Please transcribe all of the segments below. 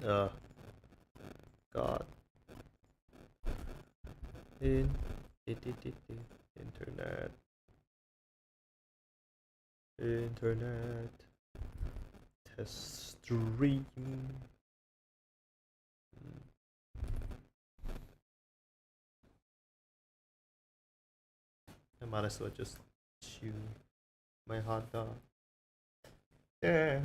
Oh God. Internet. Internet. Test stream. I might as well just chew my hot dog. Yeah.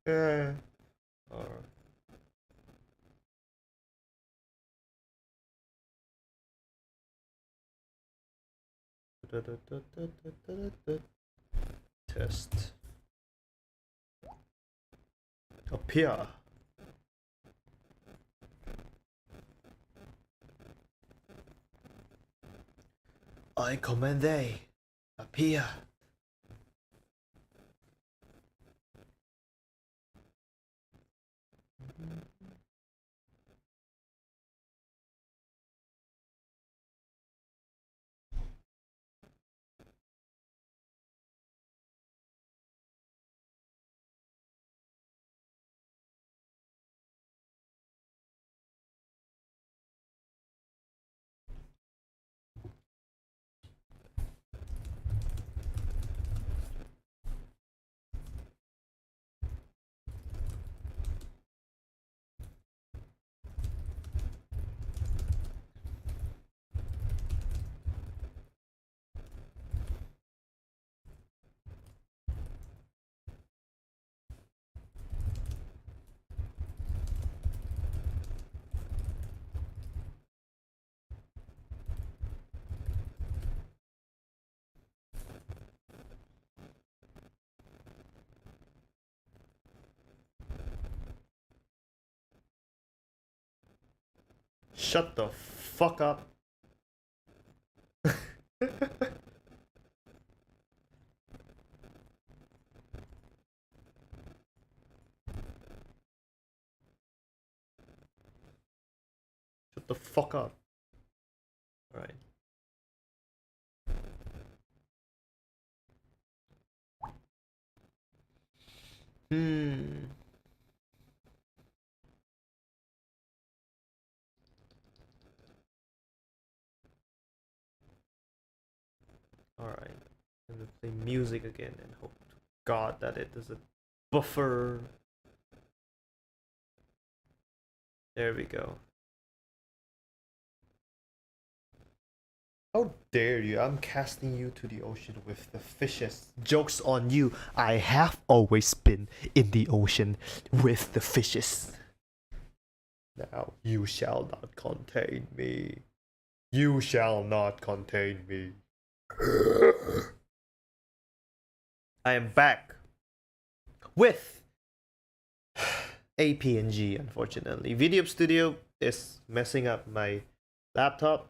Yeah. Or test. Appear. I command they appear. Shut the fuck up. Shut the fuck up. Alright. Alright. I'm gonna play music again and hope to God that it doesn't buffer. There we go. How dare you? I'm casting you to the ocean with the fishes. Joke's on you. I have always been in the ocean with the fishes. Now you shall not contain me. You shall not contain me. I am back with APNG, unfortunately. Video Studio is messing up my laptop.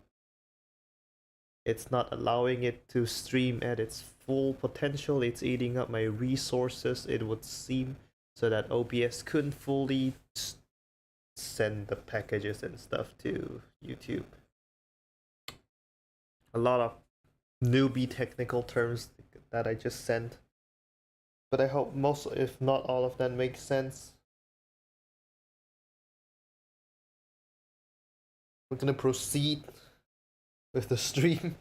It's not allowing it to stream at its full potential. It's eating up my resources, it would seem, so that OBS couldn't fully send the packages and stuff to YouTube. A lot of newbie technical terms that I just sent. But I hope most, if not all of them, make sense. We're gonna proceed with the stream.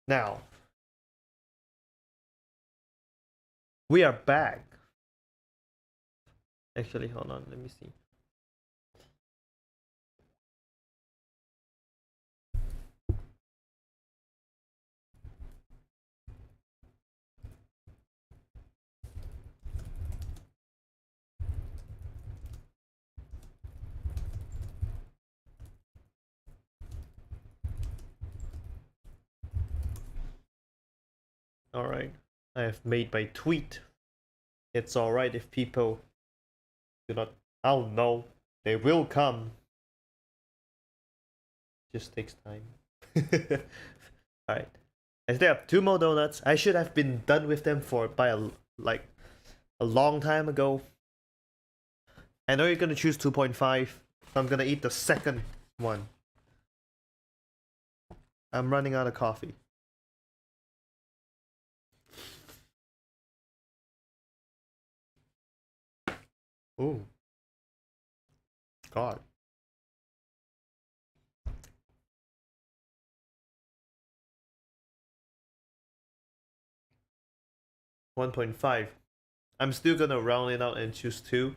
Now, we are back. Actually, hold on, let me see. Alright, I have made my tweet. It's alright if people do not. Oh no, they will come. Just takes time. Alright. I still have 2 more donuts. I should have been done with them by a long time ago. I know you're gonna choose 2.5, so I'm gonna eat the second one. I'm running out of coffee. Ooh. God. 1.5. I'm still gonna round it out and choose 2.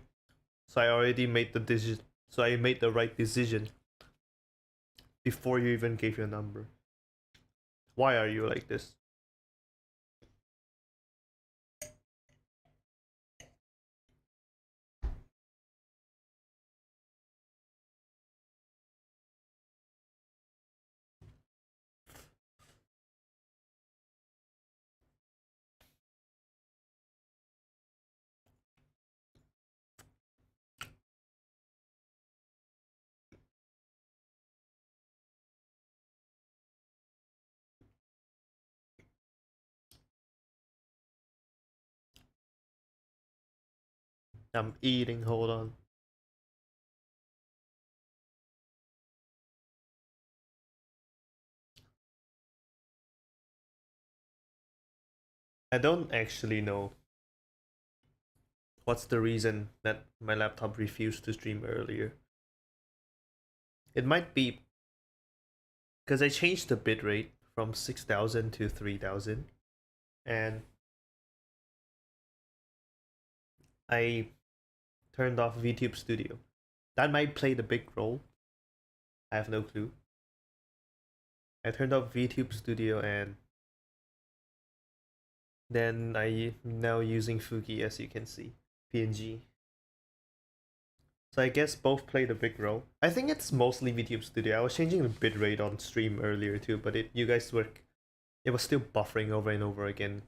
So I already made the decision. So I made the right decision before you even gave your number. Why are you like this? I'm eating, hold on. I don't actually know what's the reason that my laptop refused to stream earlier. It might be because I changed the bitrate from 6,000 to 3,000 and I turned off VTube Studio. That might play the big role. I have no clue. I turned off VTube Studio and then I now using Fuki, as you can see. PNG. So I guess both played a big role. I think it's mostly VTube Studio. I was changing the bitrate on stream earlier too, but it was still buffering over and over again.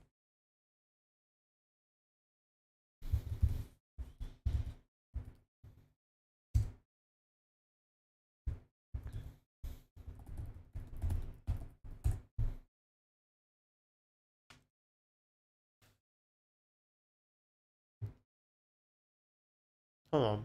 Hold on.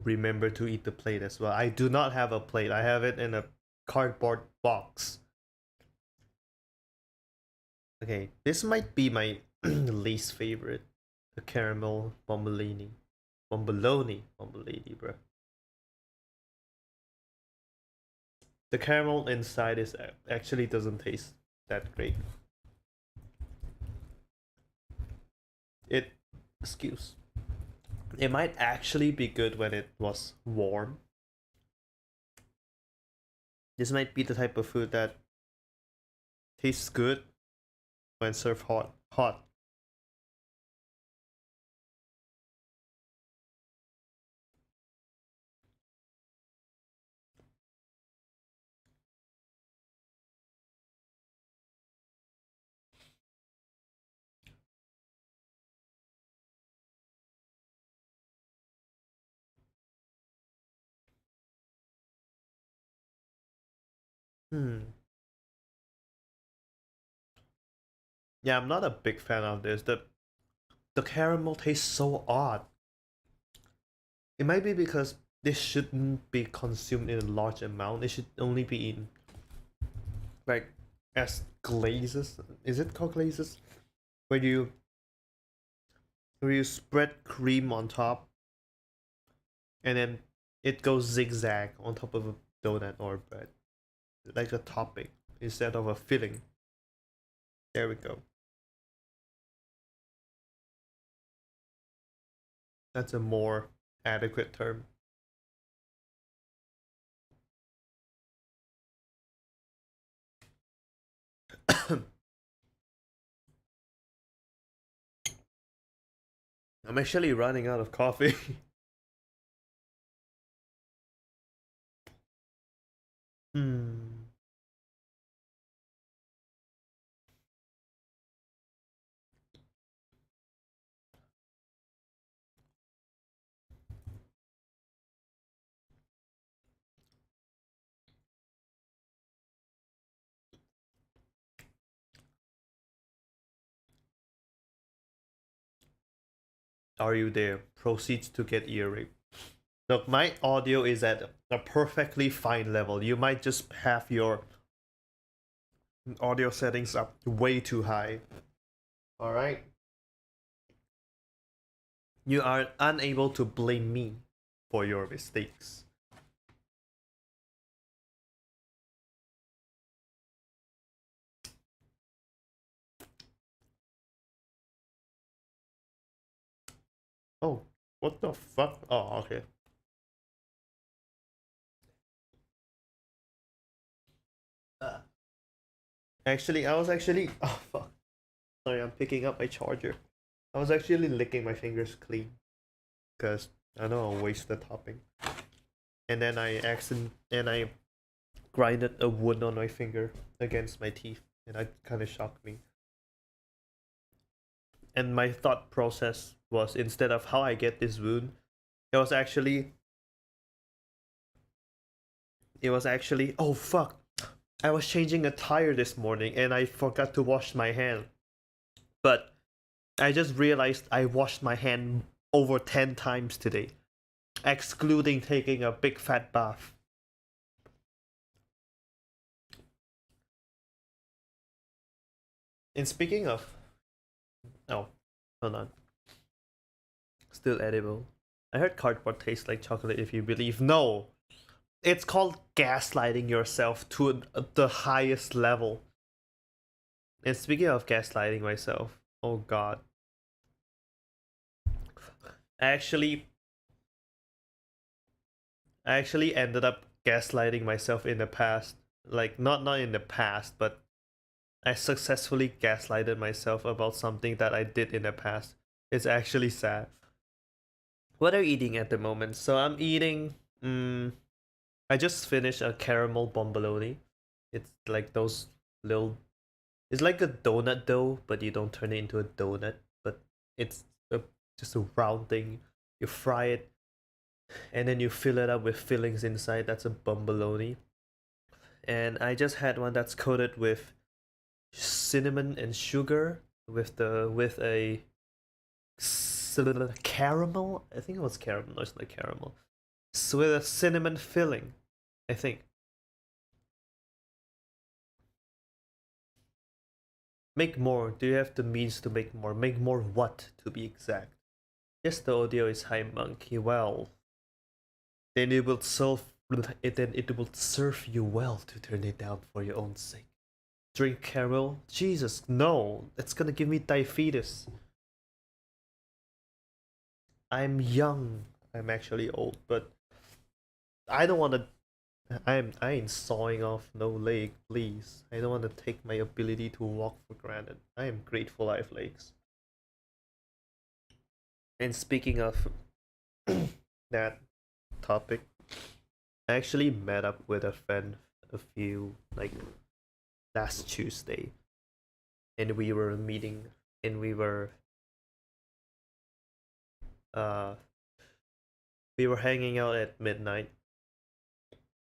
Remember to eat the plate as well. I do not have a plate. I have it in a cardboard box. Okay, this might be my least favorite. The caramel bombolini. Bombolini, bro. The caramel inside is actually doesn't taste that great. It, excuse. It might actually be good when it was warm. This might be the type of food that tastes good when served hot. Hmm. Yeah, I'm not a big fan of this. The caramel tastes so odd. It might be because this shouldn't be consumed in a large amount. It should only be in like as glazes. Is it called glazes? Where you where you spread cream on top and then it goes zigzag on top of a donut or bread, like a topping instead of a filling. There we go. That's a more adequate term. I'm actually running out of coffee. Hmm. Are you there? Proceeds to get earring. Look, my audio is at a perfectly fine level. You might just have your audio settings up way too high. Alright? You are unable to blame me for your mistakes. Oh, what the fuck? Oh, okay. Uh, I was actually. Oh, fuck. Sorry, I'm picking up my charger. I was actually licking my fingers clean. Because I know I'll waste the topping. And then I grinded a wound on my finger against my teeth. And that kind of shocked me. And my thought process was instead of how I get this wound, it was actually oh fuck. I was changing a tire this morning and I forgot to wash my hand. But I just realized I washed my hand over 10 times today, excluding taking a big fat bath. And speaking of, oh, hold on, still edible. I heard cardboard tastes like chocolate if you believe. No, it's called gaslighting yourself to the highest level. And speaking of gaslighting myself, oh god, actually, I actually ended up gaslighting myself in the past. Like not in the past, but I successfully gaslighted myself about something that I did in the past. It's actually sad. What are you eating at the moment? So I'm eating. I just finished a caramel bomboloni. It's like those little. It's like a donut dough, but you don't turn it into a donut. But it's a, just a round thing. You fry it, and then you fill it up with fillings inside. That's a bomboloni. And I just had one that's coated with cinnamon and sugar with a caramel. I think it was caramel. No, it's not caramel. So with a cinnamon filling, I think. Make more. Do you have the means to make more? Make more what, to be exact? Yes, the audio is high monkey. Well, then it will serve you well to turn it down for your own sake. Drink caramel? Jesus, no. That's gonna give me diabetes. I'm young. I'm actually old, but I don't want to. I ain't sawing off no leg, please. I don't want to take my ability to walk for granted. I am grateful I have legs. And speaking of that topic, I actually met up with a friend a few like last Tuesday, and we were meeting, and uh we were hanging out at midnight,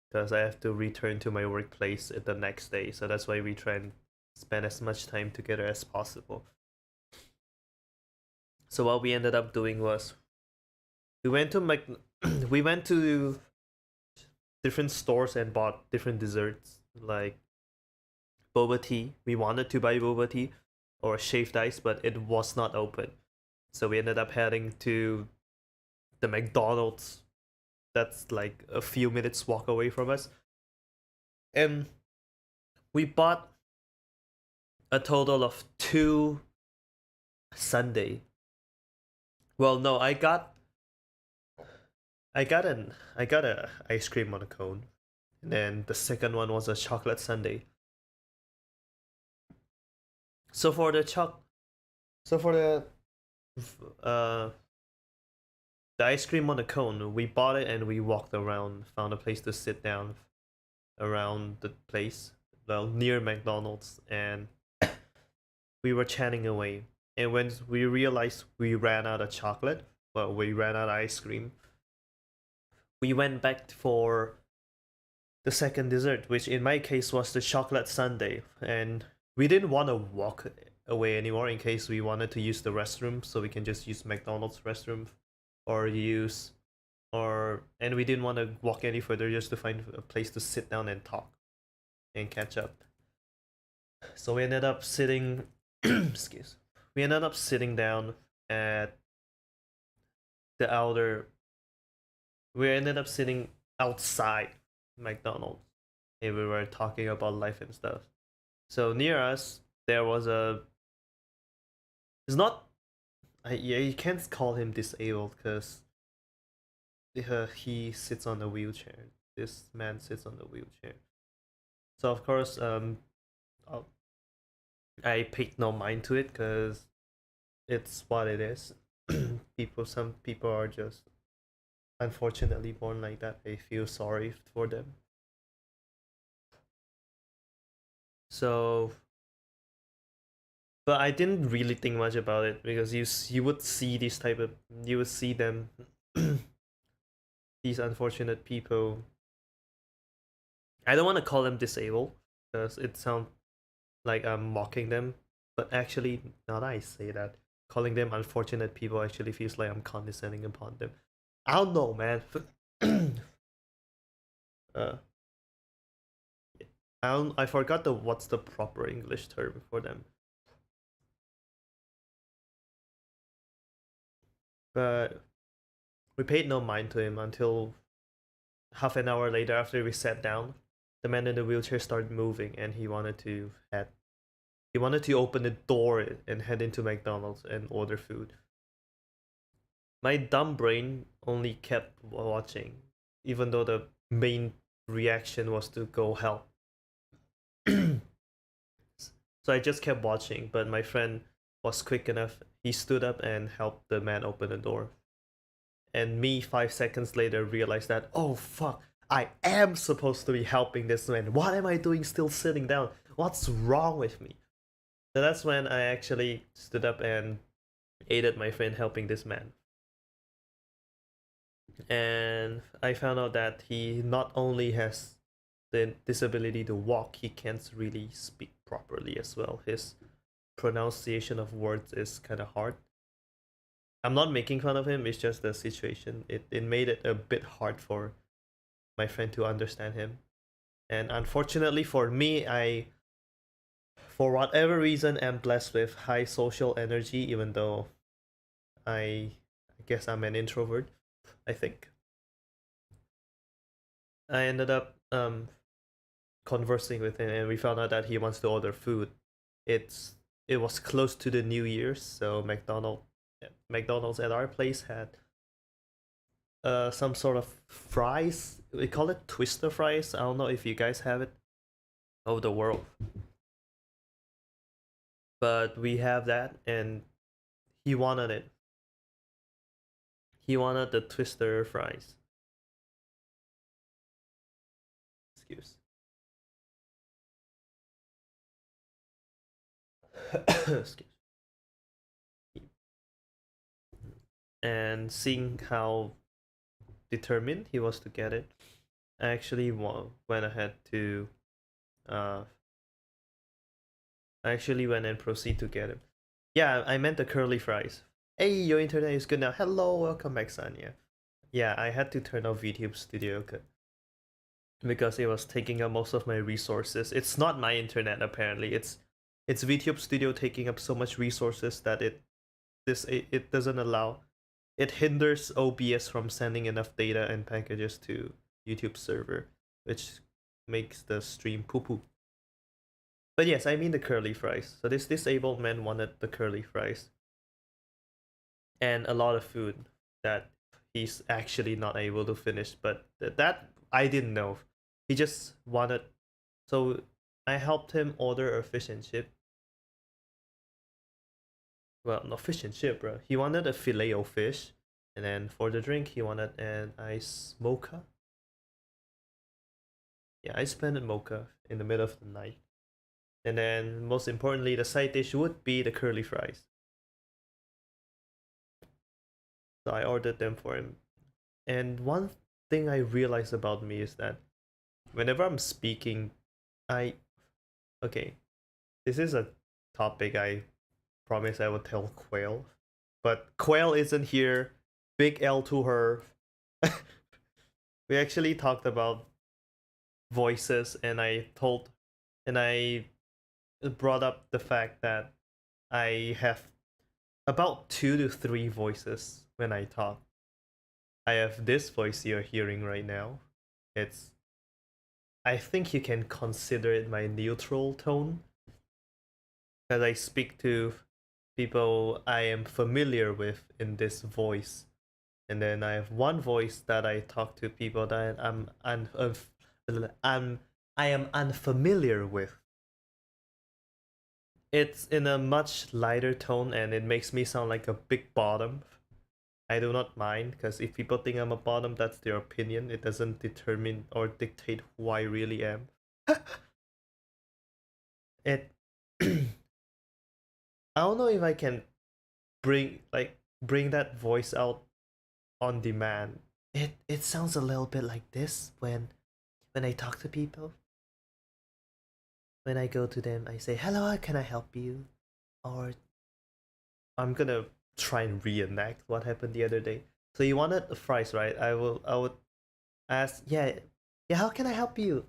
because I have to return to my workplace the next day. So that's why we try and spend as much time together as possible. So what we ended up doing was we went to we went to different stores and bought different desserts like boba tea. We wanted to buy boba tea or shaved ice, but it was not open. So we ended up heading to the McDonald's that's like a few minutes walk away from us. And we bought a total of two sundae. Well, no, I got a ice cream on a cone, and then the second one was a chocolate sundae. So for the so for uh the ice cream on the cone, we bought it and we walked around, found a place to sit down around the place, well near McDonald's, and we were chatting away. And when we realized we ran out of chocolate, well, we ran out of ice cream, we went back for the second dessert, which in my case was the chocolate sundae. And we didn't want to walk away anymore in case we wanted to use the restroom, so we can just use McDonald's restroom or use or and we didn't want to walk any further just to find a place to sit down and talk and catch up. So we ended up sitting excuse. We ended up sitting down at the outer we ended up sitting outside McDonald's and we were talking about life and stuff. So near us there was a it's not yeah, you can't call him disabled because he sits on a wheelchair. This man sits on the wheelchair. So of course, uh, I paid no mind to it because it's what it is. Some people are just unfortunately born like that. I feel sorry for them. So, but I didn't really think much about it because you would see these type of you would see them these unfortunate people. I don't want to call them disabled because it sounds like I'm mocking them, but actually, now that I say that, calling them unfortunate people actually feels like I'm condescending upon them. I don't know, man. uh, I forgot what's the proper English term for them, but we paid no mind to him until half an hour later after we sat down. The man in the wheelchair started moving, and he wanted to open the door and head into McDonald's and order food. My dumb brain only kept watching, even though the main reaction was to go help. So I just kept watching, but my friend was quick enough. He stood up and helped the man open the door. And me, 5 seconds later, realized that, oh fuck, I am supposed to be helping this man. What am I doing still sitting down? What's wrong with me? So that's when I actually stood up and aided my friend helping this man. And I found out that he not only has the disability to walk, he can't really speak properly as well. His pronunciation of words is kind of hard. I'm not making fun of him, it's just the situation. It made it a bit hard for my friend to understand him. And unfortunately for me, for whatever reason, am blessed with high social energy, even though I guess I'm an introvert, I think. I ended up conversing with him, and we found out that he wants to order food. It was close to the New Year's, so McDonald's at our place had some sort of fries. We call it twister fries. I don't know if you guys have it. Oh, the world. But we have that, and he wanted it. He wanted the twister fries. Excuse. Excuse. And seeing how determined he was to get it, I actually went ahead to uh I actually went and proceed to get him. Yeah, I meant the curly fries. Hey, your internet is good now. Hello, welcome back, Sanya. Yeah, I had to turn off VTube Studio because it was taking up most of my resources. It's not my internet apparently. It's VTube Studio taking up so much resources that it doesn't allow, it hinders OBS from sending enough data and packages to YouTube server, which makes the stream poo poo. But yes, I mean the curly fries. So this disabled man wanted the curly fries and a lot of food that he's actually not able to finish. But that I didn't know. He just wanted, so I helped him order a fish and chip. Well, not fish and chip, bro. He wanted a filet o fish, and then for the drink he wanted an ice mocha. Yeah, I spent a mocha in the middle of the night. And then most importantly, the side dish would be the curly fries. So I ordered them for him. And one thing I realized about me is that whenever I'm speaking, I okay, this is a topic I promise I will tell Quail. But Quail isn't here. Big L to her. We actually talked about voices and I brought up the fact that I have about 2 to 3 voices when I talk. I have this voice you're hearing right now. It's, I think you can consider it my neutral tone, as I speak to people I am familiar with in this voice. And then I have one voice that I talk to people that I am unfamiliar with. It's in a much lighter tone and it makes me sound like a big bottom. I do not mind, because if people think I'm a bottom, that's their opinion. It doesn't determine or dictate who I really am. It I don't know if I can bring that voice out on demand. It sounds a little bit like this when I talk to people. When I go to them, I say, "Hello, can I help you?" Or I'm gonna try and reenact what happened the other day. So you wanted the fries, right? I would ask, yeah, yeah, how can I help you?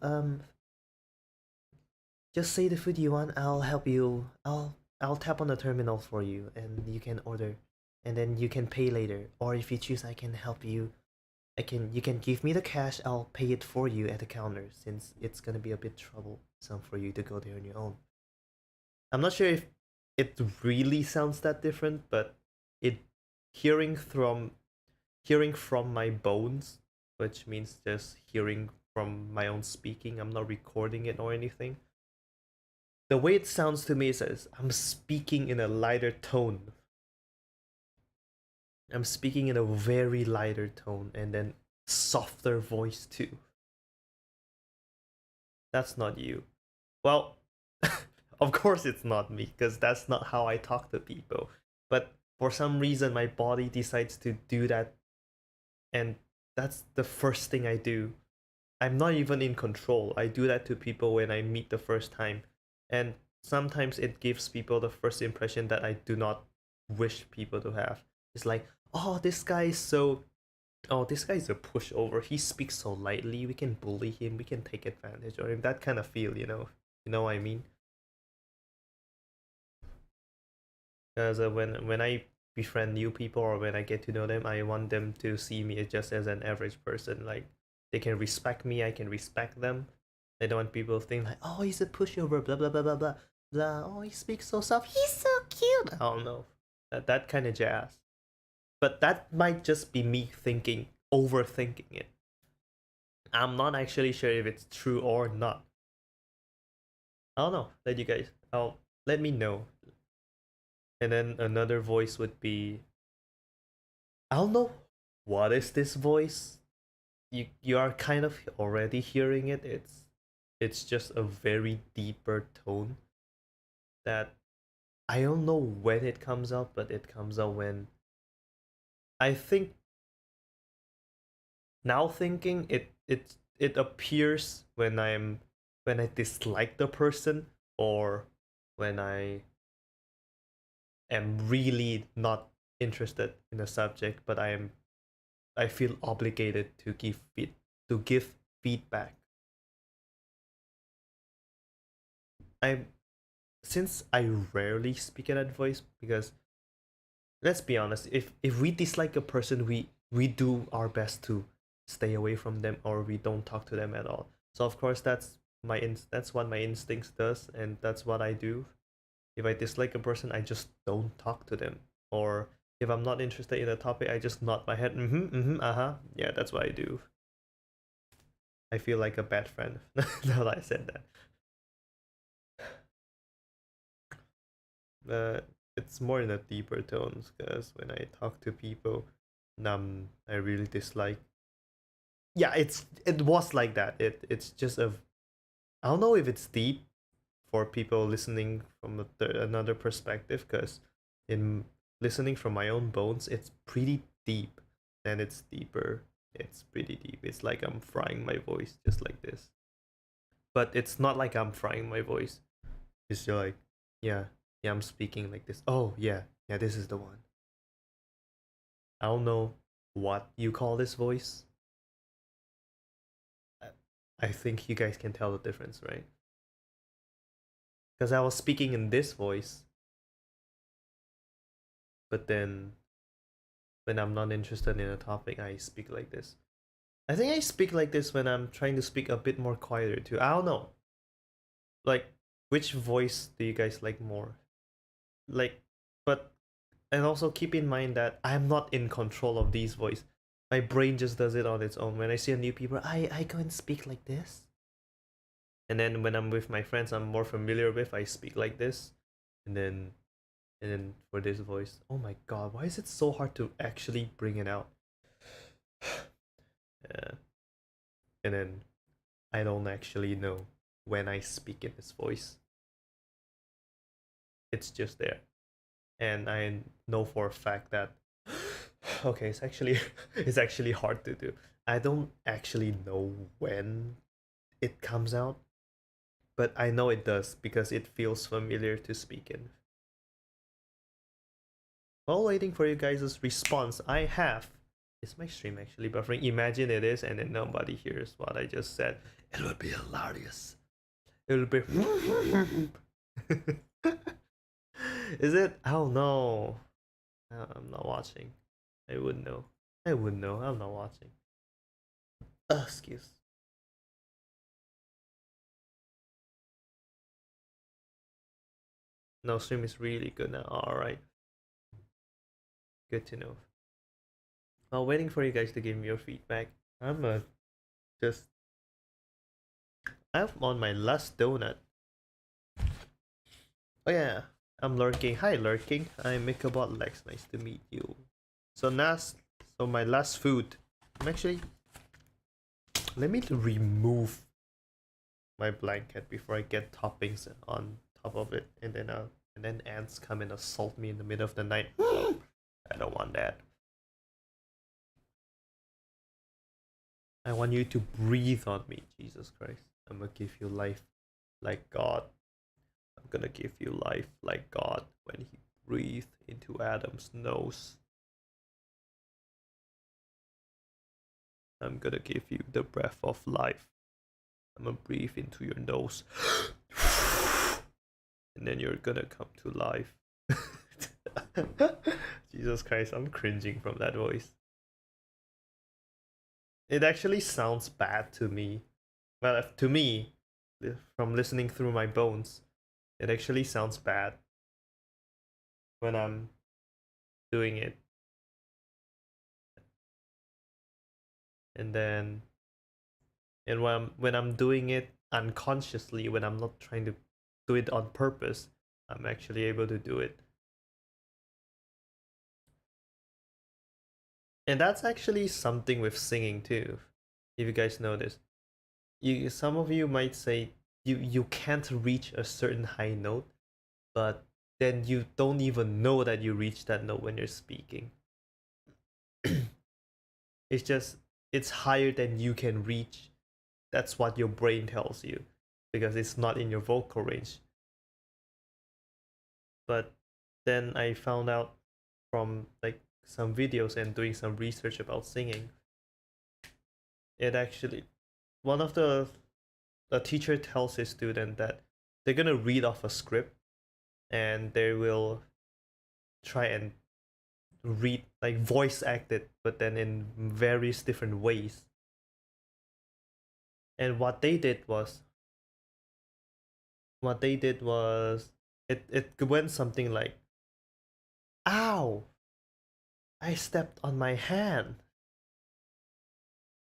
Just say the food you want. I'll help you. I'll tap on the terminal for you, and you can order, and then you can pay later. Or if you choose, I can help you. You can give me the cash. I'll pay it for you at the counter, since it's gonna be a bit troublesome for you to go there on your own. I'm not sure if it really sounds that different, but it hearing from hearing from my bones, which means just hearing from my own speaking. I'm not recording it or anything. The way it sounds to me is I'm speaking in a lighter tone. I'm speaking in a very lighter tone and then softer voice too. That's not you. Well, of course it's not me, because that's not how I talk to people. But for some reason, my body decides to do that, and that's the first thing I do. I'm not even in control. I do that to people when I meet the first time. And sometimes it gives people the first impression that I do not wish people to have. It's like, oh, this guy is so. Oh, this guy is a pushover. He speaks so lightly. We can bully him. We can take advantage of him. That kind of feel, you know? You know what I mean? Because when I befriend new people or when I get to know them, I want them to see me just as an average person. Like, they can respect me, I can respect them. I don't want people to think like, oh, he's a pushover, blah blah blah blah blah blah. Oh, he speaks so soft. He's so cute. I don't know, that kind of jazz. But that might just be me overthinking it. I'm not actually sure if it's true or not. I don't know. Let me know. And then another voice would be, I don't know, what is this voice? You are kind of already hearing it. It's just a very deeper tone that I don't know when it comes out, but it comes out when I think, now thinking it it appears when I dislike the person, or when I am really not interested in the subject, but I feel obligated to give feedback. I Since I rarely speak in that voice, because let's be honest, if we dislike a person, we do our best to stay away from them, or we don't talk to them at all. So of course that's what my instincts does, and that's what I do. If I dislike a person, I just don't talk to them. Or if I'm not interested in a topic, I just nod my head. Uh-huh. Yeah, that's what I do. I feel like a bad friend now that I said that. It's more in the deeper tones, because when I talk to people, I really dislike. Yeah, it was like that. It's just I don't know if it's deep for people listening from another perspective, because in listening from my own bones, it's pretty deep, and it's deeper. It's pretty deep. It's like I'm frying my voice just like this. But it's not like I'm frying my voice. It's just like, yeah, yeah, I'm speaking like this. Oh, yeah, yeah, this is the one. I don't know what you call this voice. I think you guys can tell the difference, right? Because I was speaking in this voice, but then when I'm not interested in a topic, I speak like this. I think I speak like this when I'm trying to speak a bit more quieter too. I don't know. Like, which voice do you guys like more? Like, but and also keep in mind that I'm not in control of these voice. My brain just does it on its own. When I see a new people, I go and speak like this. And then when I'm with my friends I'm more familiar with, I speak like this. And then for this voice, oh my god, why is it so hard to actually bring it out? Yeah. And then I don't actually know when I speak in this voice. It's just there. And I know for a fact that okay, it's actually hard to do. I don't actually know when it comes out, but I know it does because it feels familiar to speak in. While waiting for you guys' response, I have. Is my stream actually buffering? Imagine it is, and then nobody hears what I just said. It would be hilarious. It would be. Is it? I don't know. I'm not watching. I wouldn't know. I wouldn't know. I'm not watching. Excuse. No, stream is really good now. Alright. Good to know. While waiting for you guys to give me your feedback, I'm just. I'm on my last donut. Oh yeah, I'm lurking. Hi lurking. I'm Ichabod Lex. Nice to meet you. So my last food. I'm actually. Let me remove my blanket before I get toppings on top of it, and then ants come and assault me in the middle of the night. I don't want that. I want you to breathe on me, Jesus Christ. I'm gonna give you life like God. I'm gonna give you life like God when he breathed into Adam's nose. I'm gonna give you the breath of life. I'm gonna breathe into your nose. And then you're gonna come to life. Jesus Christ, I'm cringing from that voice. It actually sounds bad to me. Well, to me, from listening through my bones, it actually sounds bad when I'm doing it. And then, and when I'm doing it unconsciously, when I'm not trying to do it on purpose, I'm actually able to do it. And that's actually something with singing too. If you guys notice, some of you might say you can't reach a certain high note, but then you don't even know that you reach that note when you're speaking. It's just it's higher than you can reach, that's what your brain tells you because it's not in your vocal range. But then I found out from like some videos and doing some research about singing, it actually one of the teacher tells his student that they're gonna read off a script and they will try and read like voice act it, but then in various different ways. And what they did was it went something like, "Ow! I stepped on my hand."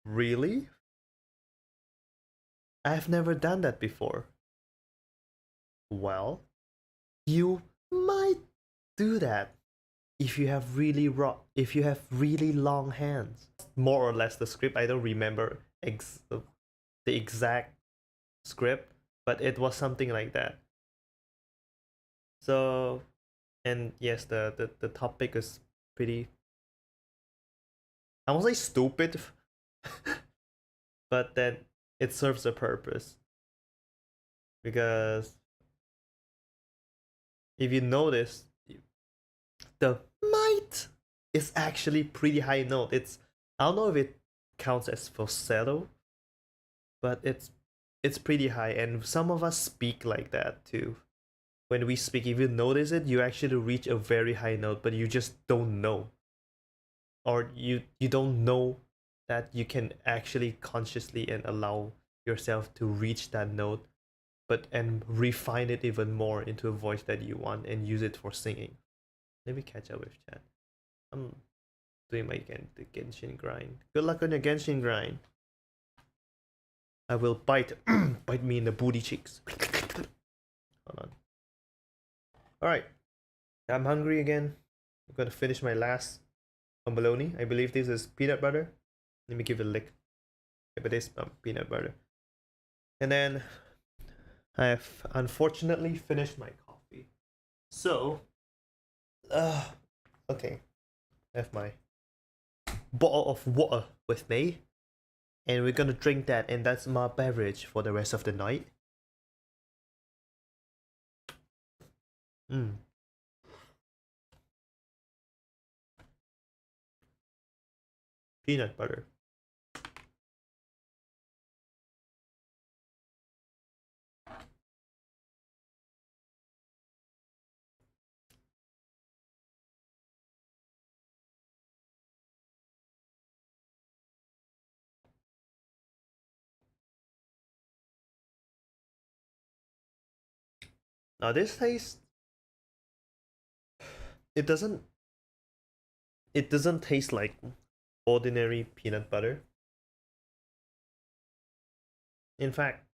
Really? I've never done that before. Well, you might do that if you have really long hands. More or less the script. I don't remember the exact script, but it was something like that. So, and yes, the topic is pretty, I won't say stupid, but then it serves a purpose. Because if you notice, the might is actually pretty high note. I don't know if it counts as falsetto, but it's pretty high, and some of us speak like that too. When we speak, if you notice it, you actually reach a very high note, but you just don't know, or you don't know that you can actually consciously and allow yourself to reach that note, but and refine it even more into a voice that you want and use it for singing. Let me catch up with chat. I'm doing my the Genshin grind. Good luck on your Genshin grind. I will bite bite me in the booty cheeks. Hold on. Alright. I'm hungry again. I'm gonna finish my last bologna. I believe this is peanut butter. Let me give it a lick. Yeah, but it's peanut butter. And then I have unfortunately finished my coffee. So, okay. I have my bottle of water with me. And we're gonna drink that, and that's my beverage for the rest of the night. Mm. Peanut butter. Now this tastes, it doesn't it doesn't taste like ordinary peanut butter. In fact,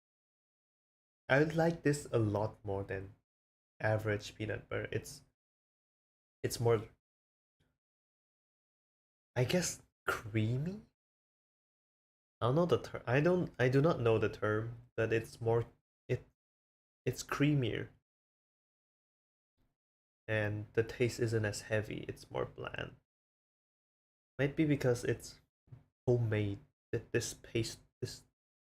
I like this a lot more than average peanut butter. It's more, I guess, creamy. I don't know the term. I do not know the term, but it's more, it it's creamier, and the taste isn't as heavy. It's more bland. Might be because it's homemade. That this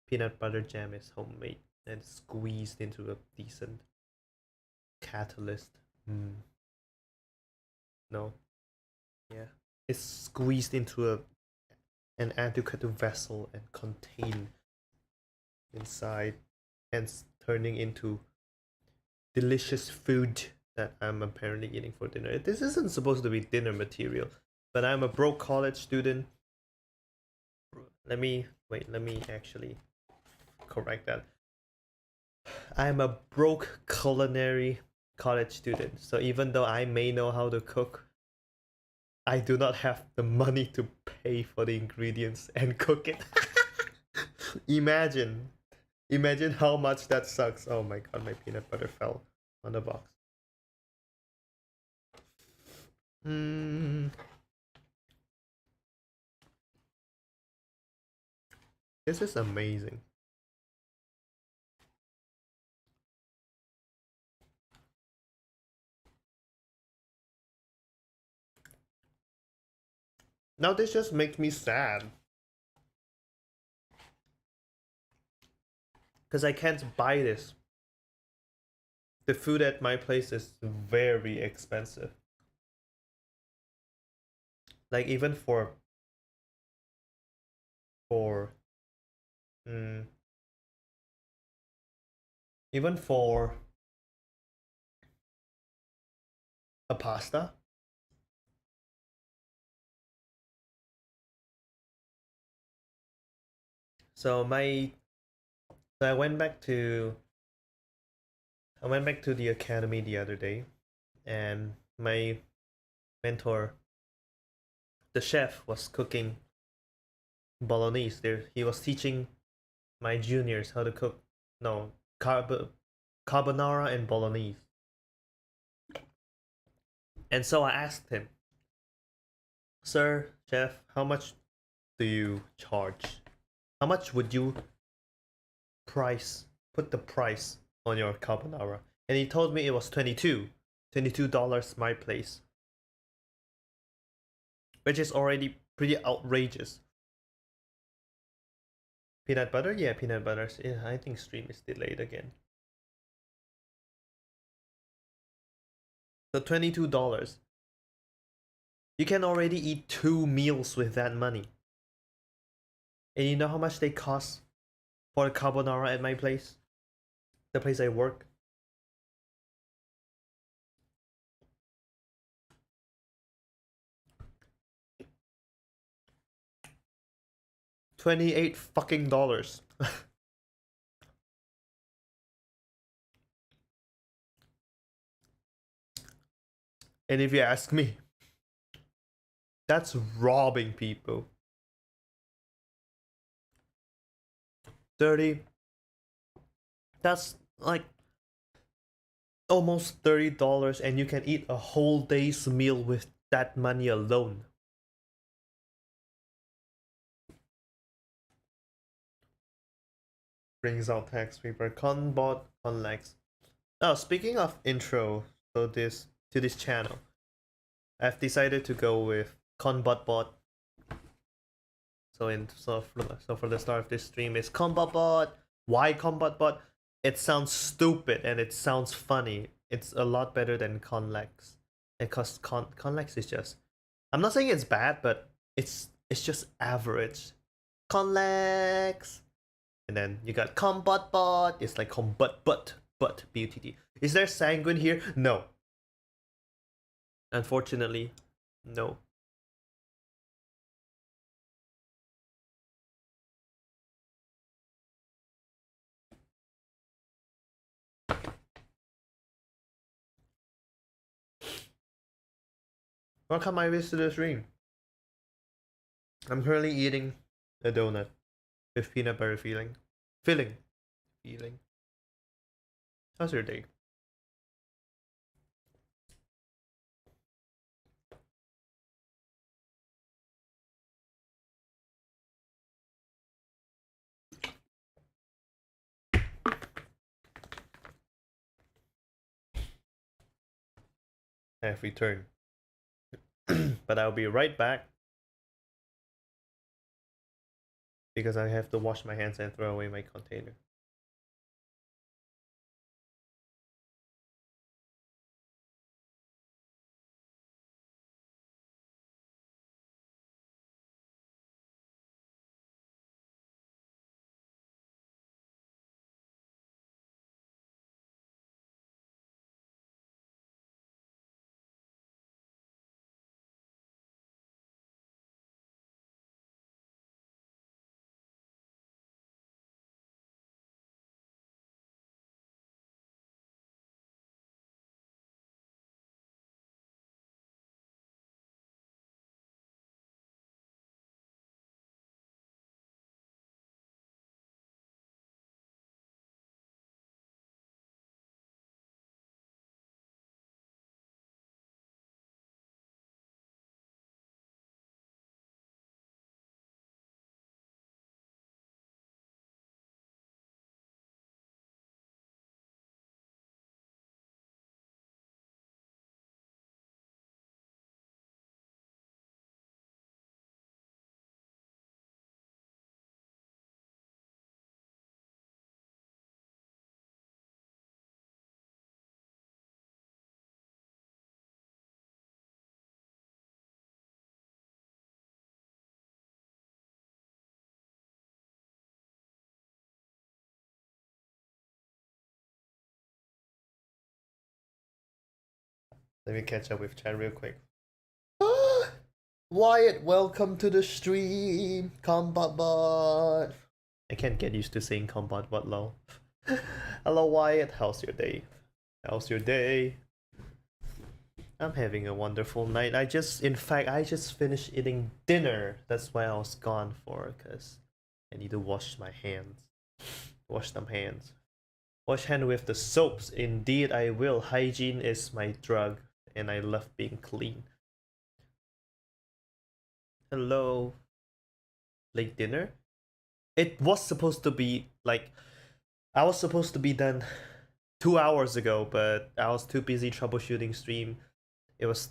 peanut butter jam is homemade and squeezed into a decent catalyst. No, yeah, it's squeezed into an adequate vessel and contained inside, hence turning into delicious food that I'm apparently eating for dinner. This isn't supposed to be dinner material, but I'm a broke college student. Let me wait. Let me actually correct that. I'm a broke culinary college student. So even though I may know how to cook, I do not have the money to pay for the ingredients and cook it. Imagine. Imagine how much that sucks. Oh my god, my peanut butter fell on the box. Mm, this is amazing. Now this just makes me sad. because I can't buy this. The food at my place is very expensive. Like even for mm, even for a pasta. So my so I went back to the academy the other day, and my mentor, the chef, was cooking bolognese. There, he was teaching my juniors how to cook. No, carbonara and bolognese. And so I asked him, "Sir, chef, how much do you charge? How much would you price put the price on your carbonara?" And he told me it was $22 my place, which is already pretty outrageous. Peanut butter? Yeah, peanut butter. Yeah, I think stream is delayed again. So $22. You can already eat 2 meals with that money. And you know how much they cost for a carbonara at my place? The place I work? $28 fucking dollars. And if you ask me, that's robbing people. 30. That's like almost $30, and you can eat a whole day's meal with that money alone. Brings out tax paper. Conbot, Conlex. Oh, speaking of intro, so this to this channel, I've decided to go with Conbot. So for the start of this stream is Combat. Why Combat? It sounds stupid and it sounds funny. It's a lot better than Conlex. Because Conlex is just, I'm not saying it's bad, but it's just average. Conlex. And then you got Combat. It's like Combat but BUTT. Is there Sanguine here? No. Unfortunately, no. Welcome my visit to the stream. I'm currently eating a donut with peanut butter filling. How's your day? I have returned. But I'll be right back because I have to wash my hands and throw away my container. Let me catch up with chat real quick. Wyatt, welcome to the stream. Combat bot. I can't get used to saying combat bot lol. Hello Wyatt, how's your day? How's your day? I'm having a wonderful night. In fact, I just finished eating dinner. That's why I was gone for, cause I need to wash my hands. Wash them hands. Wash hand with the soaps. Indeed, I will. Hygiene is my drug, and I love being clean. Hello. Late dinner? It was supposed to be like I was supposed to be done 2 hours ago, but I was too busy troubleshooting stream. It was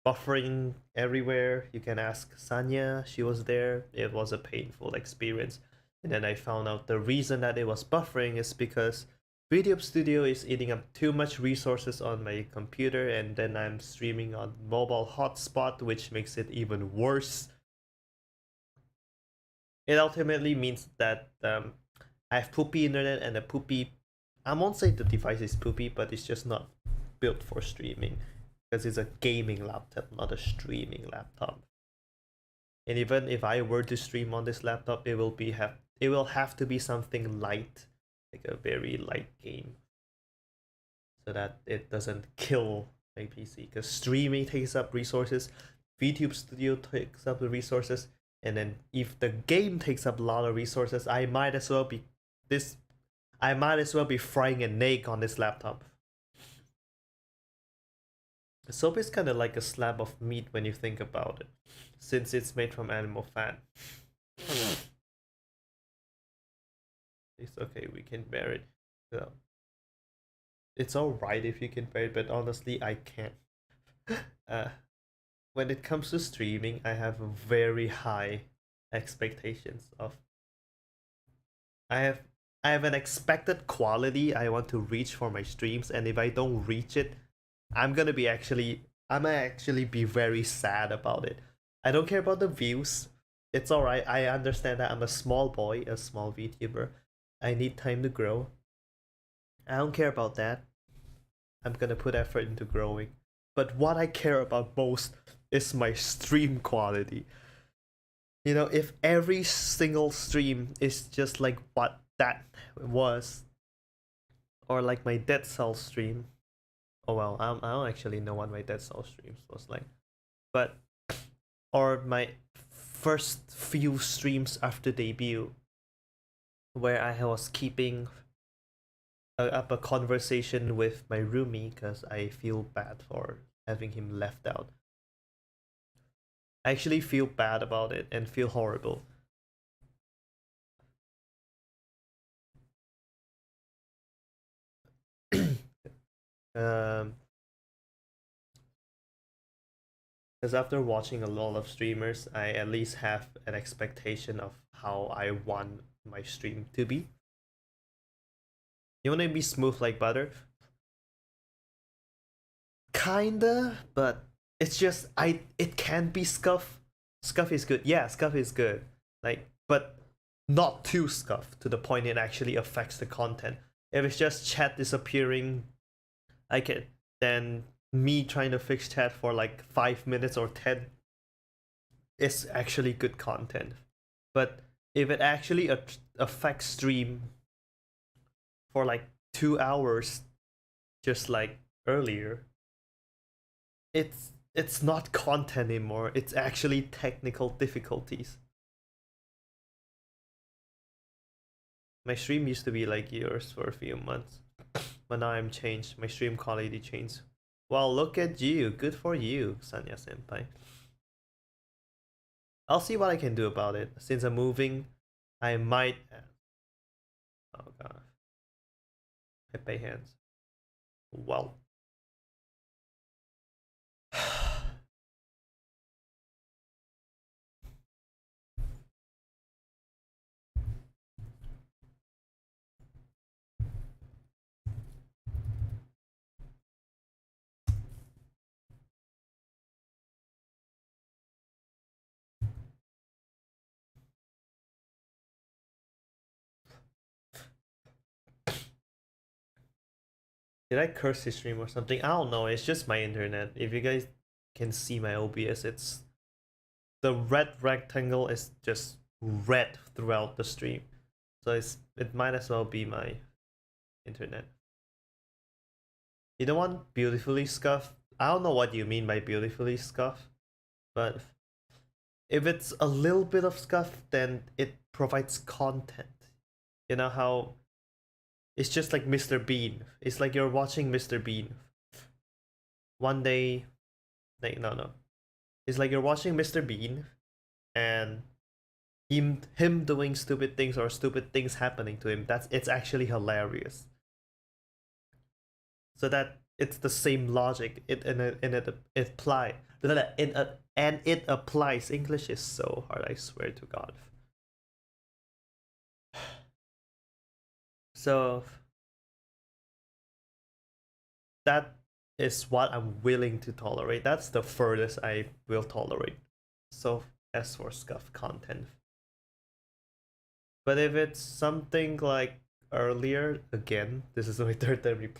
buffering everywhere. You can ask Sanya, she was there. It was a painful experience. And then I found out the reason that it was buffering is because Video Studio is eating up too much resources on my computer, and then I'm streaming on mobile hotspot, which makes it even worse. It ultimately means that I have poopy internet and a poopy. I won't say the device is poopy, but it's just not built for streaming because it's a gaming laptop, not a streaming laptop. And even if I were to stream on this laptop, it will have to be something light, like a very light game, so that it doesn't kill my PC. Because streaming takes up resources, VTube Studio takes up the resources, and then if the game takes up a lot of resources, I might as well be frying an egg on this laptop. The soap is kind of like a slab of meat when you think about it, since it's made from animal fat. It's okay, we can bear it. So, it's alright if you can bear it, but honestly, I can't. When it comes to streaming, I have very high expectations of. I have I have an expected quality I want to reach for my streams, and if I don't reach it, I'm might actually be very sad about it. I don't care about the views. It's alright. I understand that I'm a small boy, a small VTuber. I need time to grow. I don't care about that. I'm gonna put effort into growing. But what I care about most is my stream quality. You know, if every single stream is just like what that was, or like my Dead Cell stream. Oh well, I don't actually know what my Dead Cell streams was like, but or my first few streams after debut, where I was keeping up a conversation with my roomie because I feel bad for having him left out. I actually feel bad about it and feel horrible. Because after watching a lot of streamers, I at least have an expectation of how I want my stream to be. You want to be smooth like butter? Kinda, but it's just it can be scuff. Scuff is good. Yeah, scuff is good. Like, but not too scuff to the point it actually affects the content. If it's just chat disappearing, I can then me trying to fix chat for like 5 minutes or 10 is actually good content. But if it actually affects stream for like 2 hours, just like earlier, it's not content anymore. It's actually technical difficulties. My stream used to be like yours for a few months, but now I'm changed. My stream quality changed. Well, look at you. Good for you, Sanya Senpai. I'll see what I can do about it. Since I'm moving, I might. Oh god. I pay hands. Well. Did I curse his stream or something? I don't know. It's just my internet. If you guys can see my OBS, it's the red rectangle is just red throughout the stream. So it might as well be my internet. You don't want beautifully scuffed? I don't know what you mean by beautifully scuffed, but if it's a little bit of scuff, then it provides content. You know how it's just like Mr. Bean. It's like you're watching Mr. Bean. One day, like no. It's like you're watching Mr. Bean and him doing stupid things or stupid things happening to him. It's actually hilarious. So that it's the same logic. It apply and it applies. English is so hard, I swear to God. So that is what I'm willing to tolerate. That's the furthest I will tolerate. So as for scuff content. But if it's something like earlier, again, this is my third time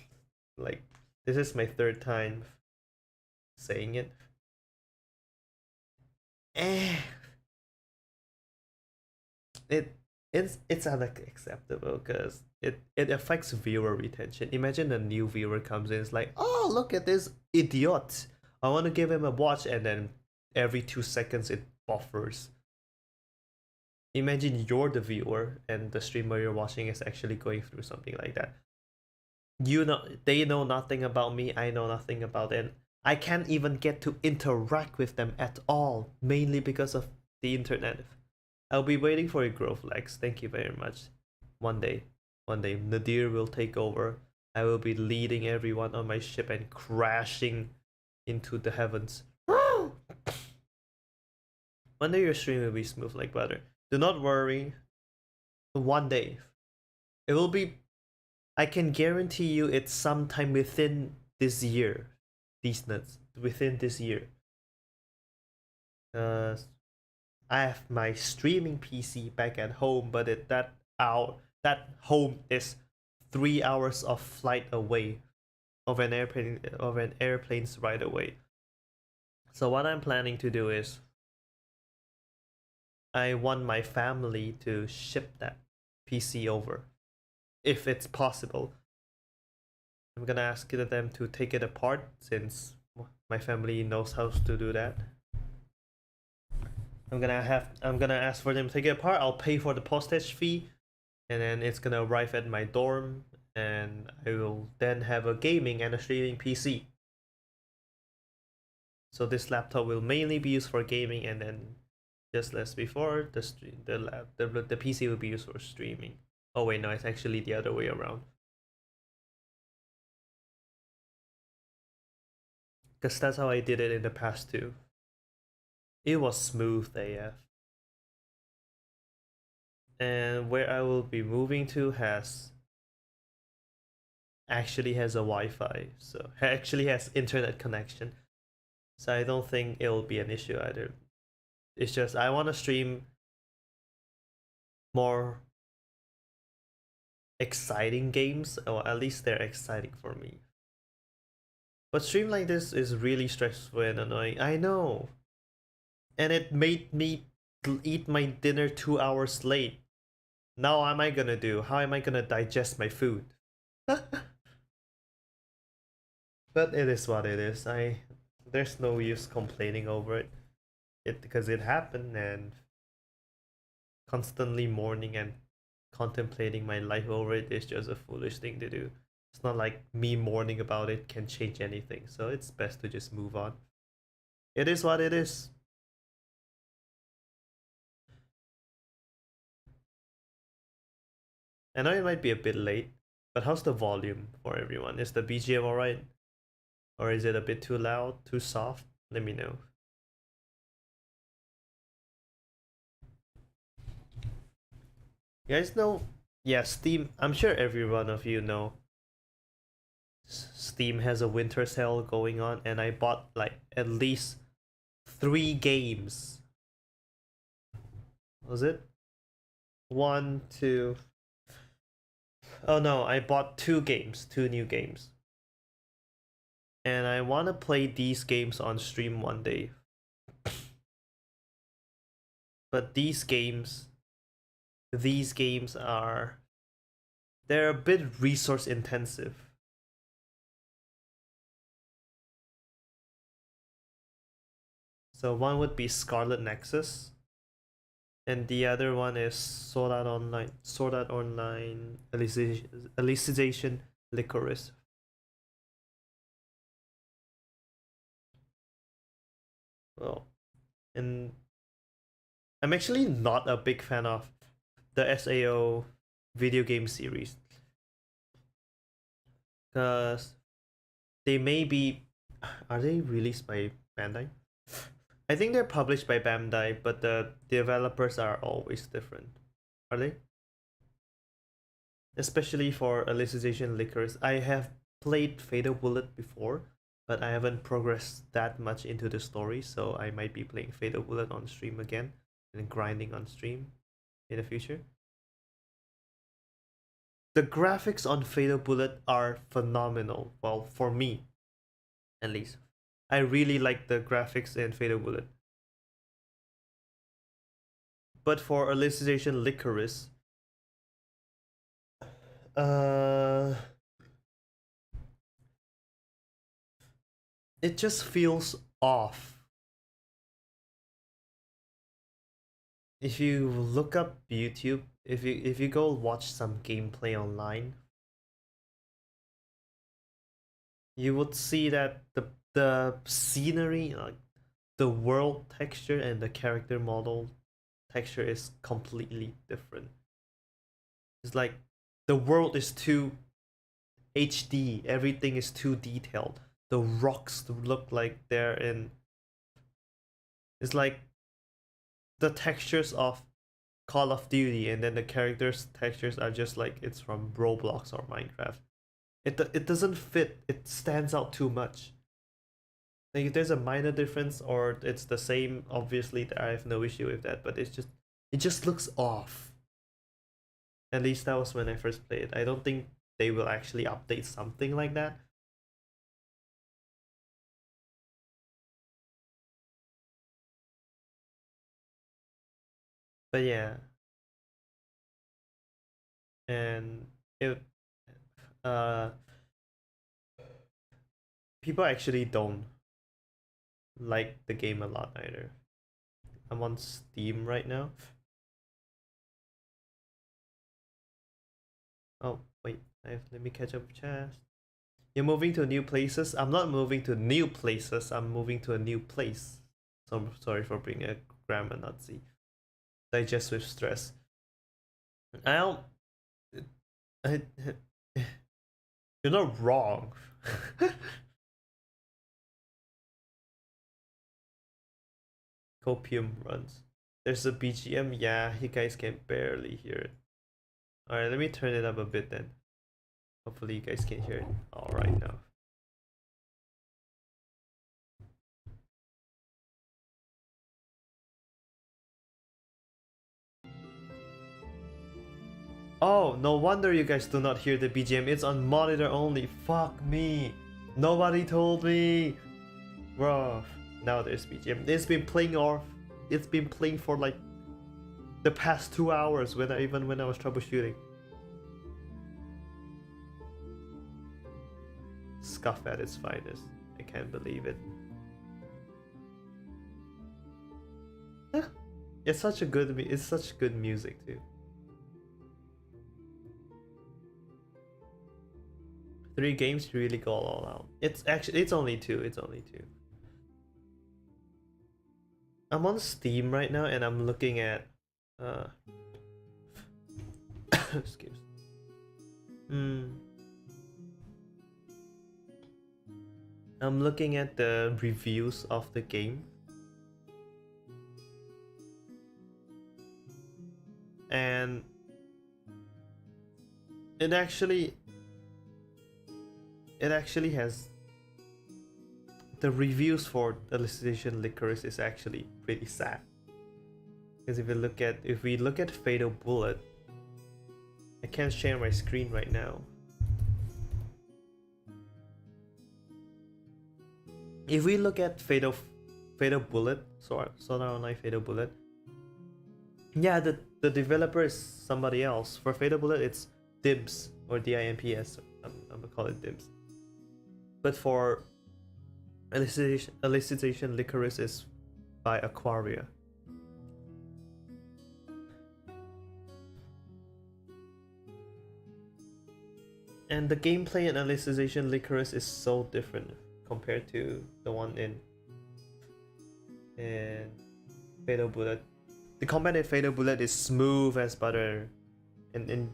like this is my third time saying it. It's unacceptable because it affects viewer retention. Imagine a new viewer comes in, it's like, oh, look at this idiot, I want to give him a watch, and then every 2 seconds it buffers. Imagine you're the viewer and the streamer you're watching is actually going through something like that. They know nothing about me, I know nothing about it. I can't even get to interact with them at all, mainly because of the internet. I'll be waiting for your growth, Lex. Thank you very much. One day, Nadir will take over. I will be leading everyone on my ship and crashing into the heavens. One day your stream will be smooth like butter. Do not worry. One day. It will be... I can guarantee you it's sometime within this year. These nuts. Within this year. I have my streaming PC back at home, but that home is 3 hours of flight away, of an airplane's ride away. So what I'm planning to do is, I want my family to ship that PC over, if it's possible. I'm gonna ask them to take it apart since my family knows how to do that. I'm gonna ask for them to take it apart. I'll pay for the postage fee, and then it's gonna arrive at my dorm, and I will then have a gaming and a streaming PC. So this laptop will mainly be used for gaming, and then just as before, the PC will be used for streaming. Oh wait, no, it's actually the other way around. Because that's how I did it in the past too. It was smooth AF. And where I will be moving to actually has a Wi-Fi, so actually has internet connection. So I don't think it'll be an issue either. It's just I want to stream more exciting games, or at least they're exciting for me. But stream like this is really stressful and annoying. I know. And it made me eat my dinner 2 hours late. Now what am I gonna do? How am I gonna digest my food? But it is what it is. There's no use complaining over it. Because it happened, and constantly mourning and contemplating my life over it is just a foolish thing to do. It's not like me mourning about it can change anything, so it's best to just move on. It is what it is. I know it might be a bit late, but how's the volume for everyone? Is the BGM alright? Or is it a bit too loud, too soft? Let me know. You guys know? Yeah, Steam. I'm sure every one of you know. Steam has a winter sale going on, and I bought like at least 3 games. Was it? 1, 2. Oh no, I bought 2 games, 2 new games. And I want to play these games on stream one day. But these games are, they're a bit resource intensive. So one would be Scarlet Nexus, and the other one is Sword Art Online Alicization Licorice. Well, and I'm actually not a big fan of the SAO video game series, because they may be, are they released by Bandai? I think they're published by Bandai, but the developers are always different. Are they? Especially for Alicization Licorice. I have played Fatal Bullet before, but I haven't progressed that much into the story, so I might be playing Fatal Bullet on stream again and grinding on stream in the future. The graphics on Fatal Bullet are phenomenal. Well, for me, at least. I really like the graphics in Fatal Bullet. But for Alicization Licorice, it just feels off. If you look up YouTube, if you go watch some gameplay online, you would see that the scenery, like the world texture and the character model texture is completely different. It's like the world is too HD, everything is too detailed. The rocks look like they're in, it's like the textures of Call of Duty, and then the characters' textures are just like it's from Roblox or Minecraft. It doesn't fit. It stands out too much. Like if there's a minor difference or it's the same, obviously I have no issue with that. But it just looks off. At least that was when I first played. I don't think they will actually update something like that. But yeah, and it people actually don't like the game a lot either. I'm on Steam right now. Oh wait, let me catch up with chat. You're moving to new places. I'm not moving to new places. I'm moving to a new place. So I'm sorry for being a grammar Nazi. Digest with stress. I don't. I, you're not wrong. Copium runs. There's a BGM. Yeah, you guys can barely hear it. Alright, let me turn it up a bit then. Hopefully you guys can hear it all right now. Oh, no wonder you guys do not hear the BGM. It's on monitor only. Fuck me. Nobody told me. Bro, now there's BGM. It's been playing for like the past 2 hours even when I was troubleshooting. Scuff at its finest. I can't believe it. It's such good music too. 3 games really go all out. It's only 2. I'm on Steam right now and I'm looking at excuse. I'm looking at the reviews of the game. And it actually has, the reviews for Alicization Licorice is actually pretty sad. Because if we look at Fatal Bullet, I can't share my screen right now. if we look at Fatal Bullet, Sword Art Online Fatal Bullet, yeah, the developer is somebody else. For Fatal Bullet, it's Dibs, or DIMPS. I'm gonna call it Dibs. But for Elicitation Licorice is by Aquaria. And the gameplay in Elicitation Licorice is so different compared to the one in Fatal Bullet. The combat in Fatal Bullet is smooth as butter and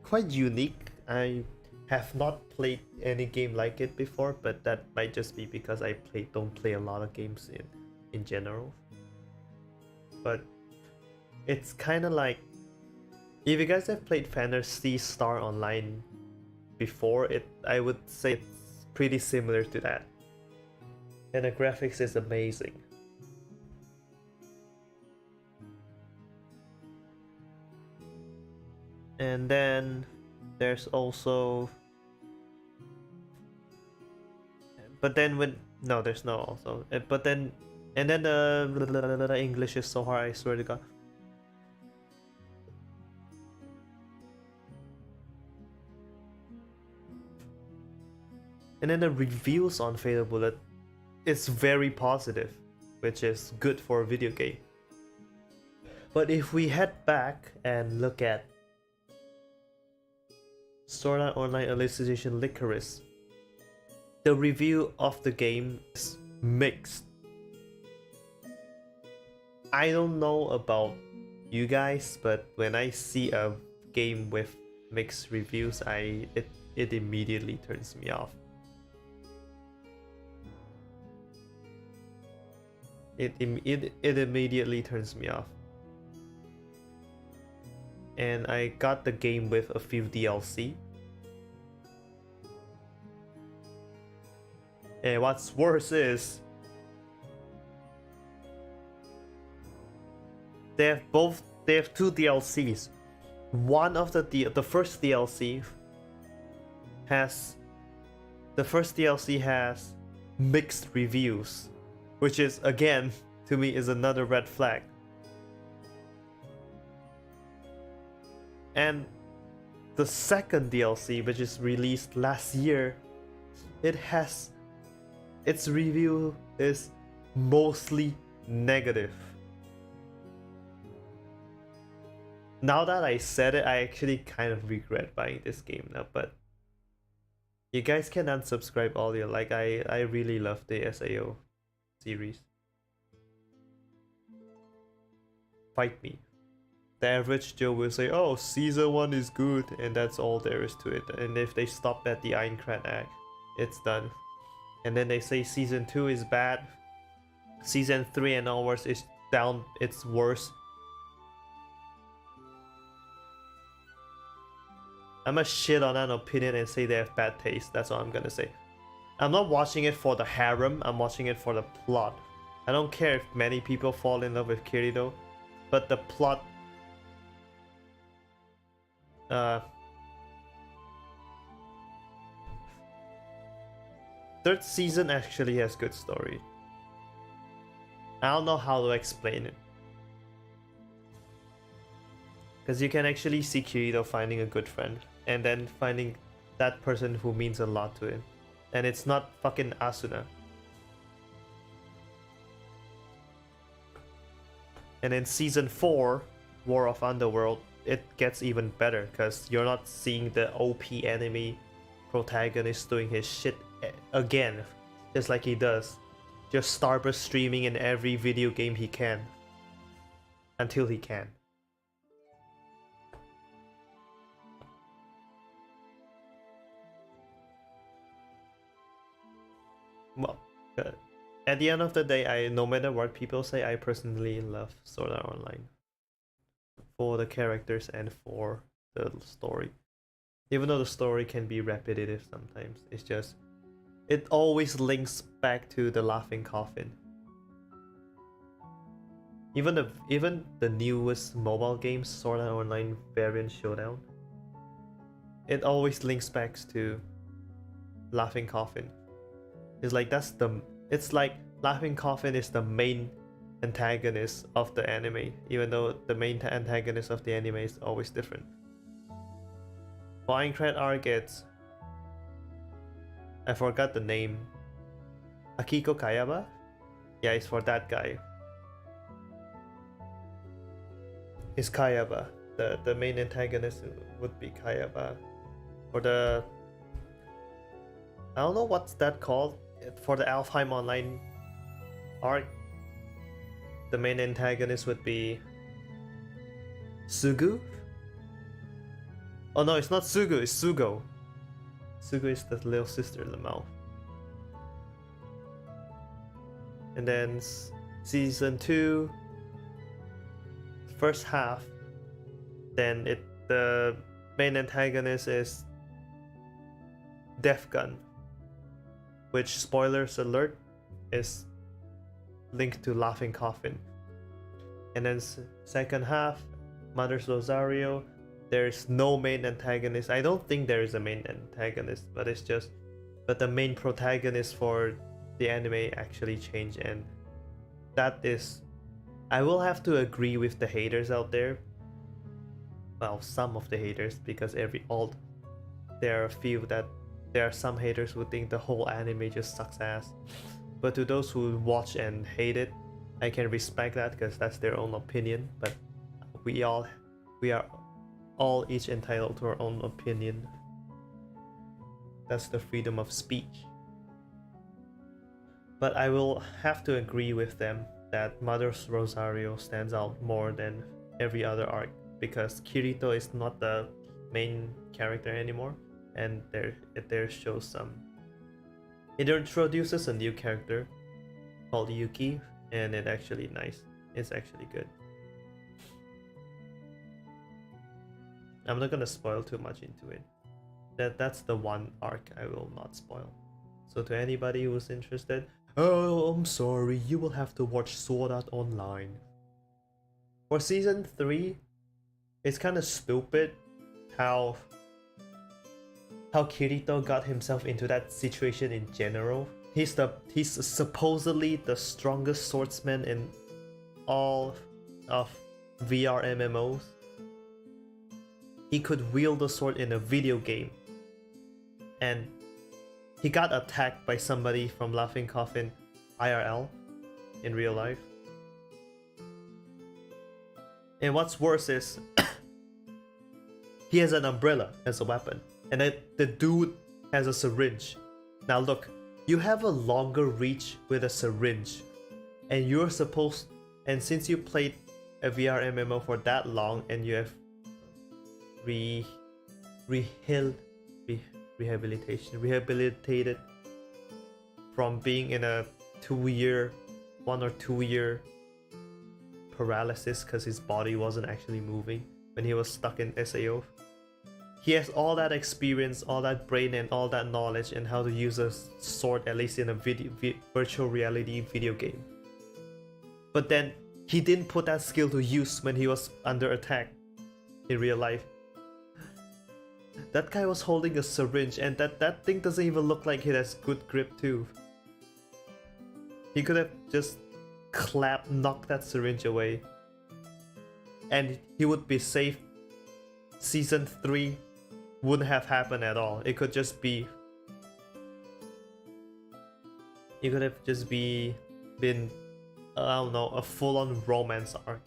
quite unique. I have not played any game like it before, but that might just be because I don't play a lot of games in general. But it's kind of like, if you guys have played Phantasy Star Online before, I would say it's pretty similar to that. And the graphics is amazing. And then there's also, but then when, no, there's no also, but then, and then the English is so hard, I swear to God. And then the reviews on Fatal Bullet is very positive, which is good for a video game. But if we head back and look at Sword Art Online Elicitation Licorice, the review of the game is mixed. I don't know about you guys, but when I see a game with mixed reviews, it immediately turns me off. It immediately turns me off. And I got the game with a few DLC. And what's worse is they have two DLCs. One of the first DLC has mixed reviews, which is, again, to me, is another red flag. And the second DLC, which is released last year, its review is mostly negative. Now that I said it, I actually kind of regret buying this game now, but you guys can unsubscribe all you like. I really love the SAO series. Fight me. The average Joe will say, oh, season 1 is good, and that's all there is to it. And if they stop at the Aincrad Act, it's done. And then they say season 2 is bad, season 3 and onwards is down, it's worse. I'm gonna shit on an opinion and say they have bad taste. That's all I'm gonna say. I'm not watching it for the harem, I'm watching it for the plot. I don't care if many people fall in love with Kirito, but the plot... third season actually has good story. I don't know how to explain it. Because you can actually see Kirito finding a good friend, and then finding that person who means a lot to him. And it's not fucking Asuna. And in season 4, War of Underworld, it gets even better, because you're not seeing the OP enemy protagonist doing his shit again, just like he does. Just Starburst streaming in every video game he can. Until he can. Well, at the end of the day, no matter what people say, I personally love Sword Art Online. For the characters and for the story. Even though the story can be repetitive sometimes, it's just... it always links back to the Laughing Coffin. Even the newest mobile games, Sword Art Online Variant Showdown, it always links back to Laughing Coffin. It's like that's the It's like Laughing Coffin is the main antagonist of the anime, even though the main antagonist of the anime is always different. For Aincrad arc, I forgot the name. Akiko Kayaba? Yeah, it's for that guy. It's Kayaba. The main antagonist would be Kayaba. For the... I don't know what's that called. For the Alfheim Online arc, the main antagonist would be Sugu? Oh no, it's not Sugu, it's Sugo. Sugu is the little sister in the mouth. And then season 2, first half, then the main antagonist is Death Gun, which, spoilers alert, is linked to Laughing Coffin. And then second half, Mother's Rosario, there's no main antagonist. I don't think there is a main antagonist, but the main protagonist for the anime actually changed, and that is, I will have to agree with the haters out there. Well, some of the haters, because there are some haters who think the whole anime just sucks ass. But to those who watch and hate it, I can respect that because that's their own opinion. But we are all each entitled to our own opinion. That's the freedom of speech. But I will have to agree with them that Mother's Rosario stands out more than every other arc, because Kirito is not the main character anymore, and there shows some. It introduces a new character called Yuki, and it's actually nice. It's actually good. I'm not gonna spoil too much into it. That's the one arc I will not spoil. So to anybody who's interested, oh, I'm sorry, you will have to watch Sword Art Online. For season 3, it's kind of stupid how Kirito got himself into that situation in general. He's supposedly the strongest swordsman in all of VR MMOs. He could wield a sword in a video game, and he got attacked by somebody from Laughing Coffin IRL in real life. And what's worse is he has an umbrella as a weapon, and the dude has a syringe. Now look, you have a longer reach with a syringe, and since you played a VR MMO for that long, and you have rehabilitated from being in a 1 or 2 year paralysis because his body wasn't actually moving when he was stuck in SAO. He has all that experience, all that brain, and all that knowledge in how to use a sword, at least in a virtual reality video game. But then he didn't put that skill to use when he was under attack in real life. That guy was holding a syringe, and that thing doesn't even look like it has good grip too. He could have just knocked that syringe away, and he would be safe. Season 3 wouldn't have happened at all. It could just be... It could have just been, I don't know, a full-on romance arc.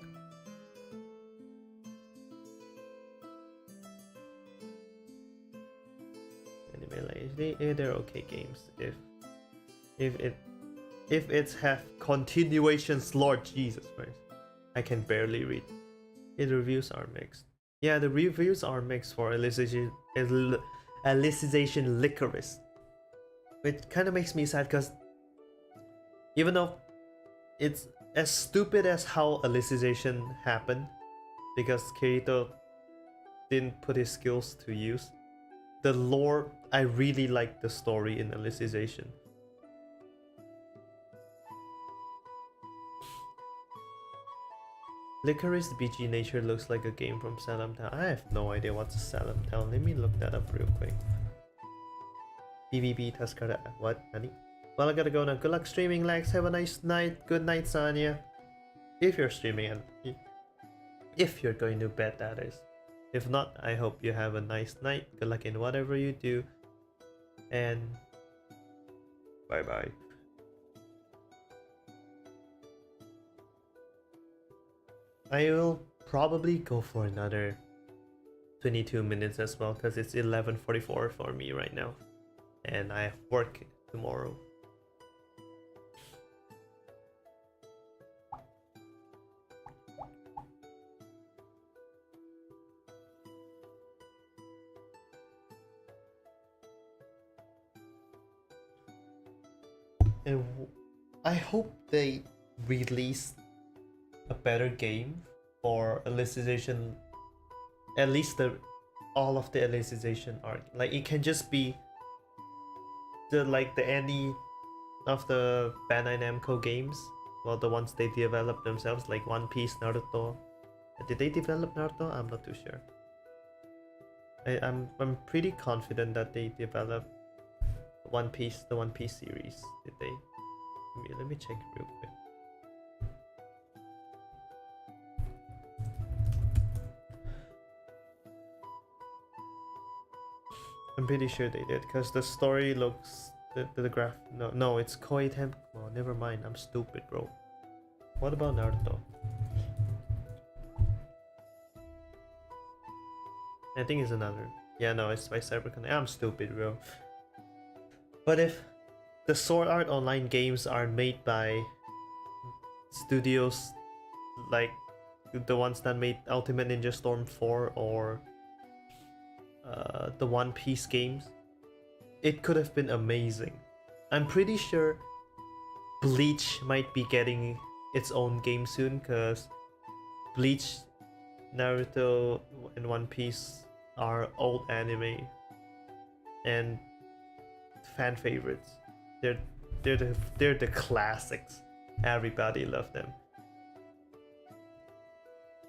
They're okay games if it's have continuations. Lord Jesus Christ, I can barely read. The reviews are mixed. Yeah, the reviews are mixed for Alicization Licorice, which kind of makes me sad, because even though it's as stupid as how Alicization happened, because Kirito didn't put his skills to use, the lore, I really like the story in Alicization. Licorice BG Nature looks like a game from Salem Town. I have no idea what's a Salem Town. Let me look that up real quick. BBB Tascara. What? Nani? Well, I gotta go now. Good luck streaming, Lex. Have a nice night. Good night, Sonia. If you're streaming and if you're going to bed, that is. If not, I hope you have a nice night. Good luck in whatever you do. And bye bye. I will probably go for another 22 minutes as well because it's 11:44 for me right now. And I have work tomorrow. And I hope they release a better game for Alicization, at least all of the Alicization arc. Like it can just be the any of the Bandai Namco games, well, the ones they developed themselves, like One Piece, Naruto. Did they develop Naruto? I'm not too sure. I'm pretty confident that they developed One Piece, the One Piece series. Did they? Let me check real quick. I'm pretty sure they did, because the story looks the graph. No, it's Koei Temp. Oh, never mind. I'm stupid, bro. What about Naruto? I think it's another. Yeah, no, it's by CyberConnect. I'm stupid, bro. But if the Sword Art Online games are made by studios like the ones that made Ultimate Ninja Storm 4 or the One Piece games, it could have been amazing. I'm pretty sure Bleach might be getting its own game soon, because Bleach, Naruto, and One Piece are old anime and fan favorites. They're the classics. Everybody loved them.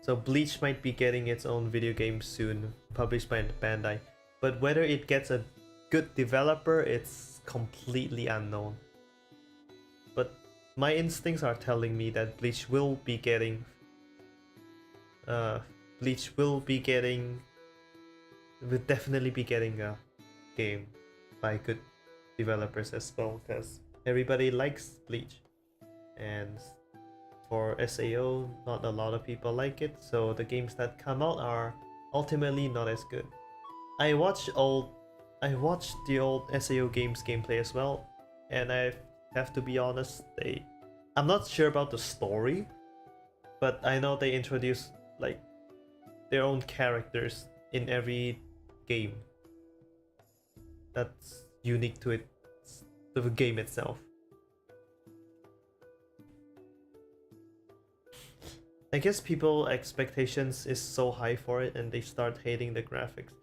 So Bleach might be getting its own video game soon, published by Bandai. But whether it gets a good developer, it's completely unknown. But my instincts are telling me that Bleach will be getting will definitely be getting a game by good developers as well, because everybody likes Bleach, and for SAO not a lot of people like it, so the games that come out are ultimately not as good. I watched the old SAO games gameplay as well, and I have to be honest, I'm not sure about the story, but I know they introduce like their own characters in every game that's unique to the game itself. I guess people expectations is so high for it and they start hating the graphics.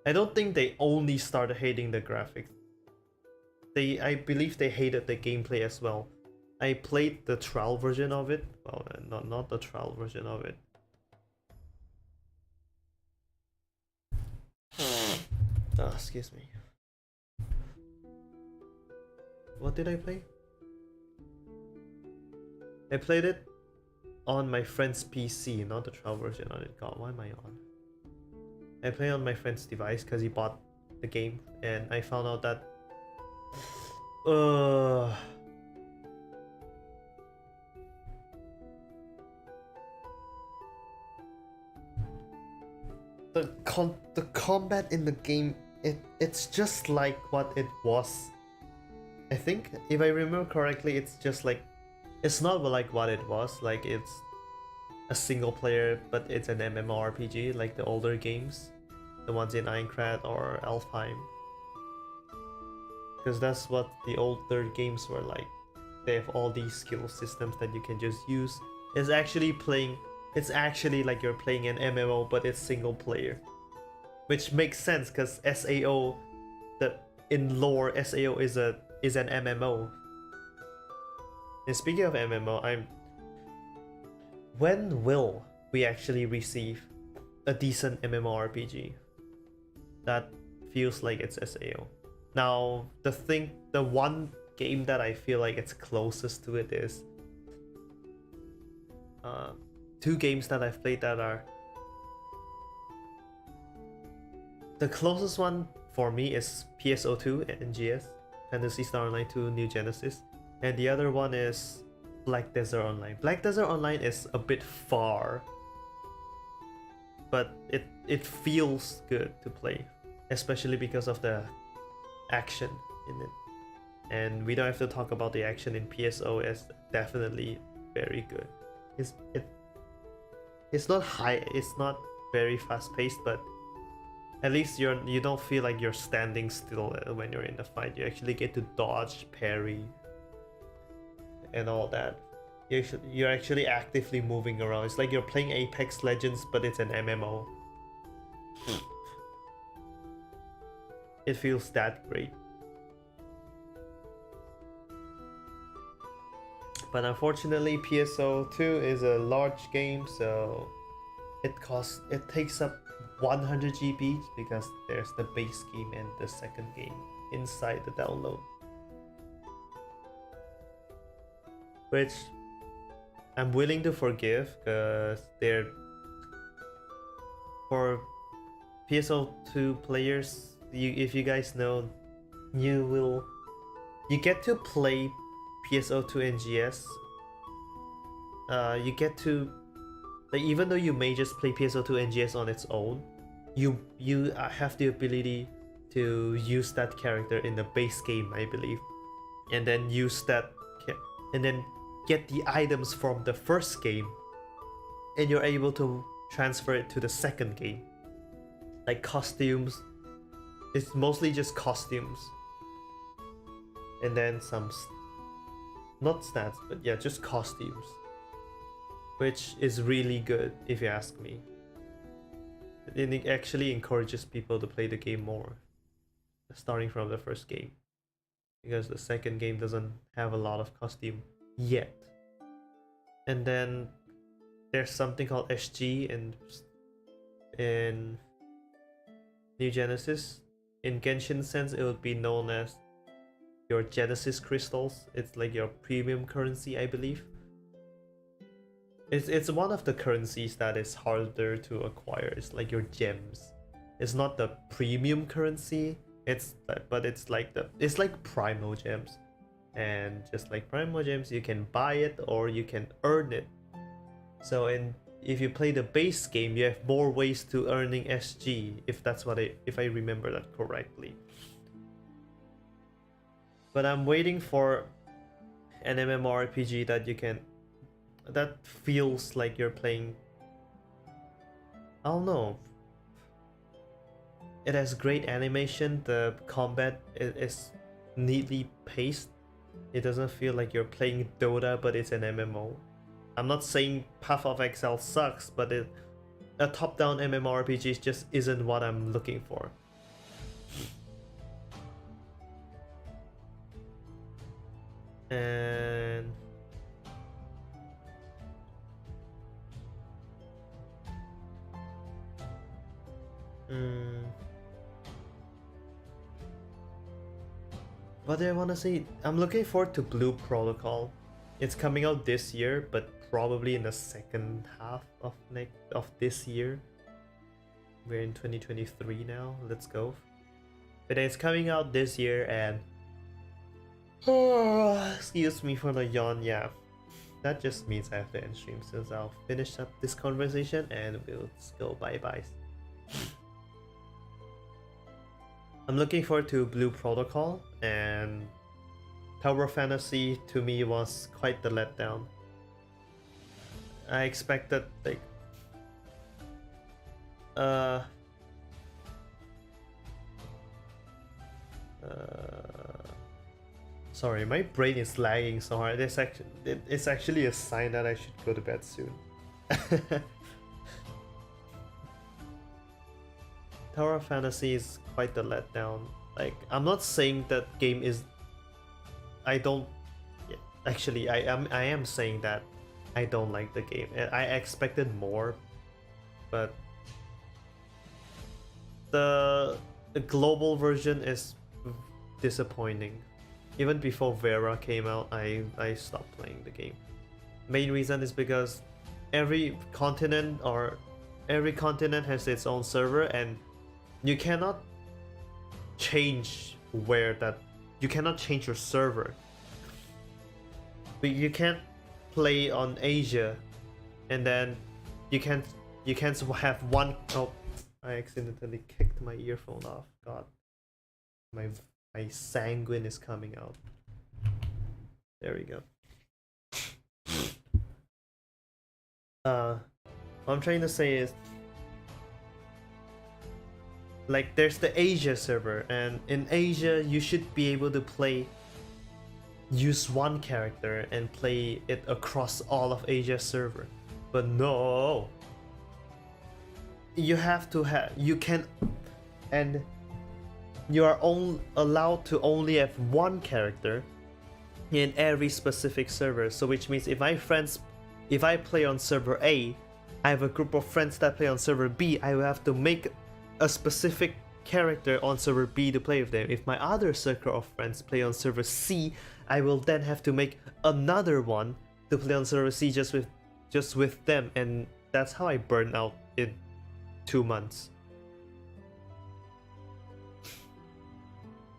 I don't think they only started hating the graphics. I believe they hated the gameplay as well. I played the trial version of it. Well, not the trial version of it. Oh, excuse me. What did I play? I played it on my friend's PC, not the trial version on it. God, why am I on? I played on my friend's device because he bought the game, and I found out that the combat in the game, it's just like what it was. I think if I remember correctly, it's just like, it's not like what it was. Like it's a single player, but it's an MMORPG like the older games, the ones in Aincrad or Alfheim. Because that's what the older games were like. They have all these skill systems that you can just use. It's actually like you're playing an MMO, but it's single player, which makes sense because SAO, in lore, SAO is an MMO. And speaking of MMO, when will we actually receive a decent MMORPG that feels like it's SAO? Now, the one game that I feel like it's closest to it is two games that I've played that are the closest one for me is PSO2 and NGS, Phantasy Star Online 2 New Genesis, and the other one is Black Desert Online. Black Desert Online is a bit far, but it feels good to play, especially because of the action in it. And we don't have to talk about the action in PSO, is definitely very good. It's not high, it's not very fast paced, but at least you don't feel like you're standing still when you're in the fight. You actually get to dodge, parry, and all that. You're actually actively moving around. It's like you're playing Apex Legends, but it's an MMO. It feels that great. But unfortunately, PSO2 is a large game, so it takes up 100 GB because there's the base game and the second game inside the download, which I'm willing to forgive because they're for PSO2 players. If you guys know, you get to play PSO2 NGS. You get to, like, even though you may just play PSO2 NGS on its own, you have the ability to use that character in the base game, I believe, and then use that and then get the items from the first game, and you're able to transfer it to the second game, like costumes. It's mostly just costumes, and then some not stats, but yeah, just costumes, which is really good if you ask me. It actually encourages people to play the game more, starting from the first game, because the second game doesn't have a lot of costume yet. And then there's something called SG in New Genesis. In Genshin sense, it would be known as your Genesis crystals. It's like your premium currency, I believe. It's one of the currencies that is harder to acquire. It's like your gems. It's not the premium currency. It's like primal gems, and just like primal gems, you can buy it or you can earn it. So if you play the base game, you have more ways to earning SG, if I remember that correctly. But I'm waiting for an MMORPG that feels like you're playing. I don't know. It has great animation. The combat is neatly paced. It doesn't feel like you're playing Dota, but it's an MMO. I'm not saying Path of Exile sucks, but a top-down MMORPG just isn't what I'm looking for. And what do I want to say? I'm looking forward to Blue Protocol. It's coming out this year, but probably in the second half of this year. We're in 2023 now. Let's go. But it's coming out this year, and excuse me for the yawn. Yeah, that just means I have to end stream, since I'll finish up this conversation and we'll just go bye-bye. I'm looking forward to Blue Protocol, and Tower Fantasy to me was quite the letdown. I expected like sorry, my brain is lagging so hard. It's actually a sign that I should go to bed soon. Tower Fantasy is quite the letdown. Like, I'm not saying that game is. I don't. Actually, I am saying that I don't like the game. I expected more, but the global version is disappointing. even before Vera came out, I stopped playing the game. Main reason is because every continent has its own server, and you cannot change you cannot change your server. But you can't play on Asia, and then you can't have one. Oh, I accidentally kicked my earphone off. God, my sanguine is coming out. There we go. What I'm trying to say is, like, there's the Asia server, and in Asia you should be able to use one character and play it across all of Asia server. But no, you have to and you are allowed to only have one character in every specific server. So which means if I play on server A, I have a group of friends that play on server B, I will have to make a specific character on server B to play with them. If my other circle of friends play on server C, I will then have to make another one to play on server C just with them, and that's how I burn out in 2 months.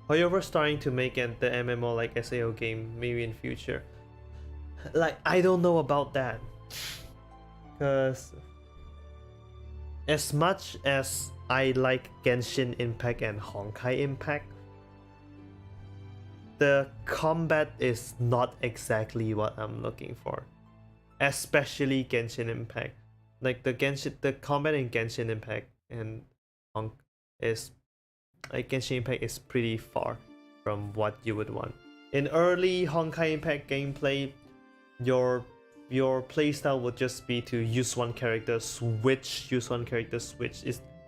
However, starting to make the MMO like SAO game maybe in future. Like, I don't know about that, because as much as I like Genshin Impact and Honkai Impact, the combat is not exactly what I'm looking for. Especially Genshin Impact. Like the combat in Genshin Impact and Genshin Impact is pretty far from what you would want. In early Honkai Impact gameplay, your playstyle would just be to use one character, switch,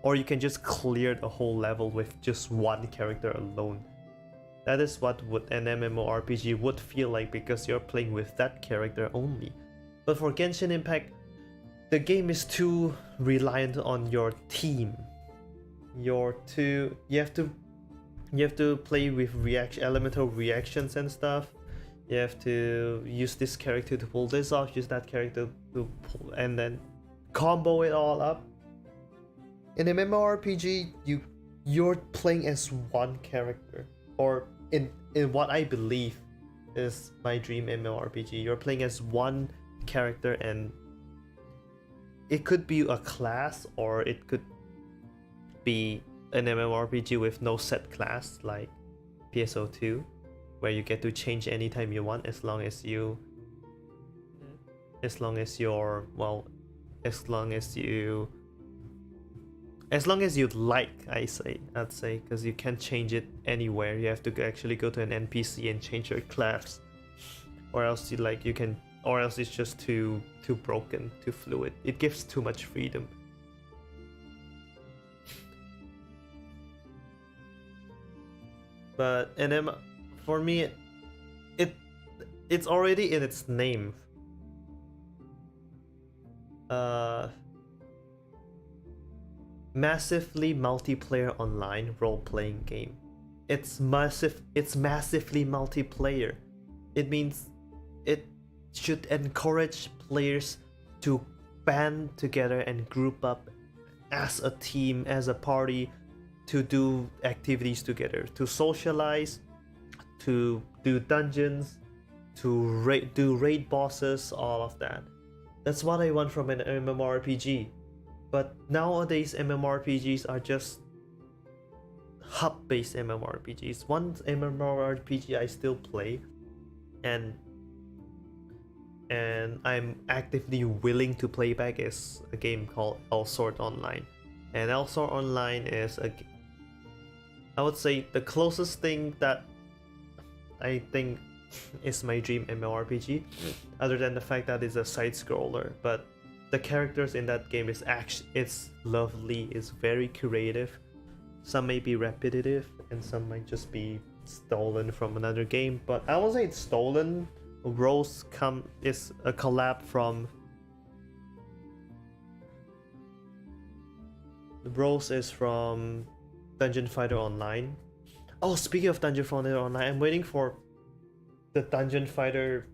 or you can just clear the whole level with just one character alone. That is what an MMORPG would feel like, because you're playing with that character only. But for Genshin Impact, the game is too reliant on your team. You have to play with elemental reactions and stuff. You have to use this character to pull this off, use that character to pull, and then combo it all up. In MMORPG, you're playing as one character, or in what I believe is my dream MMORPG, you're playing as one character, and it could be a class, or it could be an MMORPG with no set class like PSO2, where you get to change anytime you want, as long as you like, I'd say, because you can't change it anywhere. You have to actually go to an NPC and change your class, or else it's just too broken, too fluid. It gives too much freedom. But for me, it's already in its name. Massively multiplayer online role-playing game. It's massively multiplayer. It means it should encourage players to band together and group up as a team, as a party, to do activities together, to socialize, to do dungeons, to do raid bosses, all of that. That's what I want from an MMORPG. But nowadays MMORPGs are just hub-based MMORPGs. One MMORPG I still play, and I'm actively willing to play back, is a game called Elsword Online. And Elsword Online is I would say the closest thing that I think is my dream MMORPG, other than the fact that it's a side scroller. But the characters in that game it's lovely, it's very creative. Some may be repetitive, and some might just be stolen from another game, but I won't say it's stolen. Rose is a collab from Rose is from Dungeon Fighter Online. Oh, speaking of Dungeon Fighter Online, I'm waiting for the Dungeon Fighter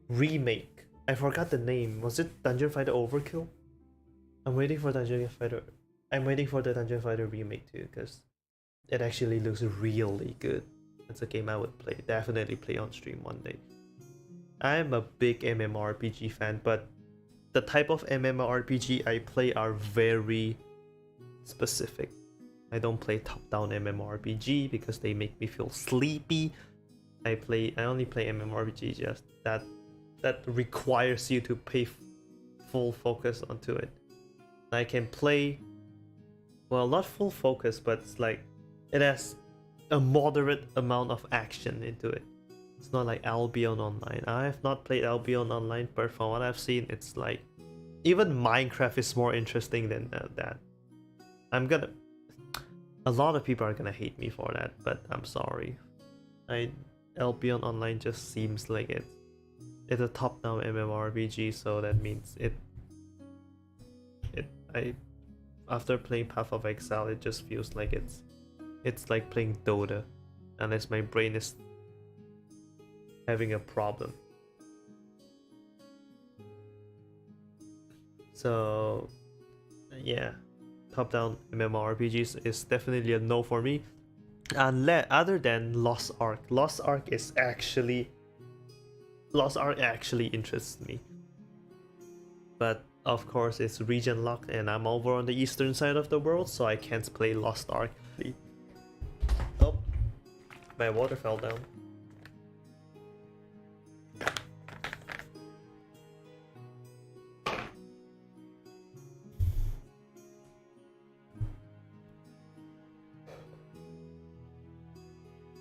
remake. I forgot the name. Was it Dungeon Fighter Overkill? I'm waiting for Dungeon Fighter. I'm waiting for the Dungeon Fighter remake too, because it actually looks really good. It's a game I would play, definitely play on stream one day. I'm a big MMORPG fan, but the type of MMORPG I play are very specific. I don't play top-down MMORPG because they make me feel sleepy. I only play MMORPG just that requires you to pay full focus onto it. I can play, well, not full focus, but it's like it has a moderate amount of action into it. It's not like Albion Online. I have not played Albion Online, but from what I've seen, it's like even Minecraft is more interesting than that. A lot of people are gonna hate me for that, but I'm sorry. Albion Online just seems like it's a top-down MMORPG, so that means after playing Path of Exile, it just feels like it's like playing Dota, unless my brain is having a problem. So yeah, top-down MMORPGs is definitely a no for me. Other than Lost Ark. Lost Ark actually interests me. But of course it's region locked and I'm over on the eastern side of the world, so I can't play Lost Ark. Oh, my water fell down.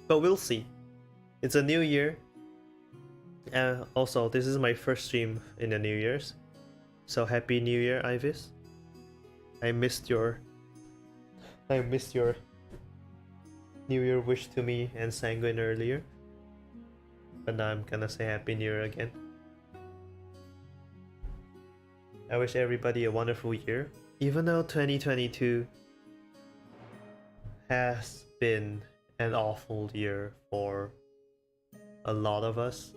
But we'll see. It's a new year. Also, this is my first stream in the New Year's. So happy New Year, Ivis. I missed your New Year wish to me and Sanguine earlier. But now I'm gonna say Happy New Year again. I wish everybody a wonderful year. Even though 2022 has been an awful year for a lot of us.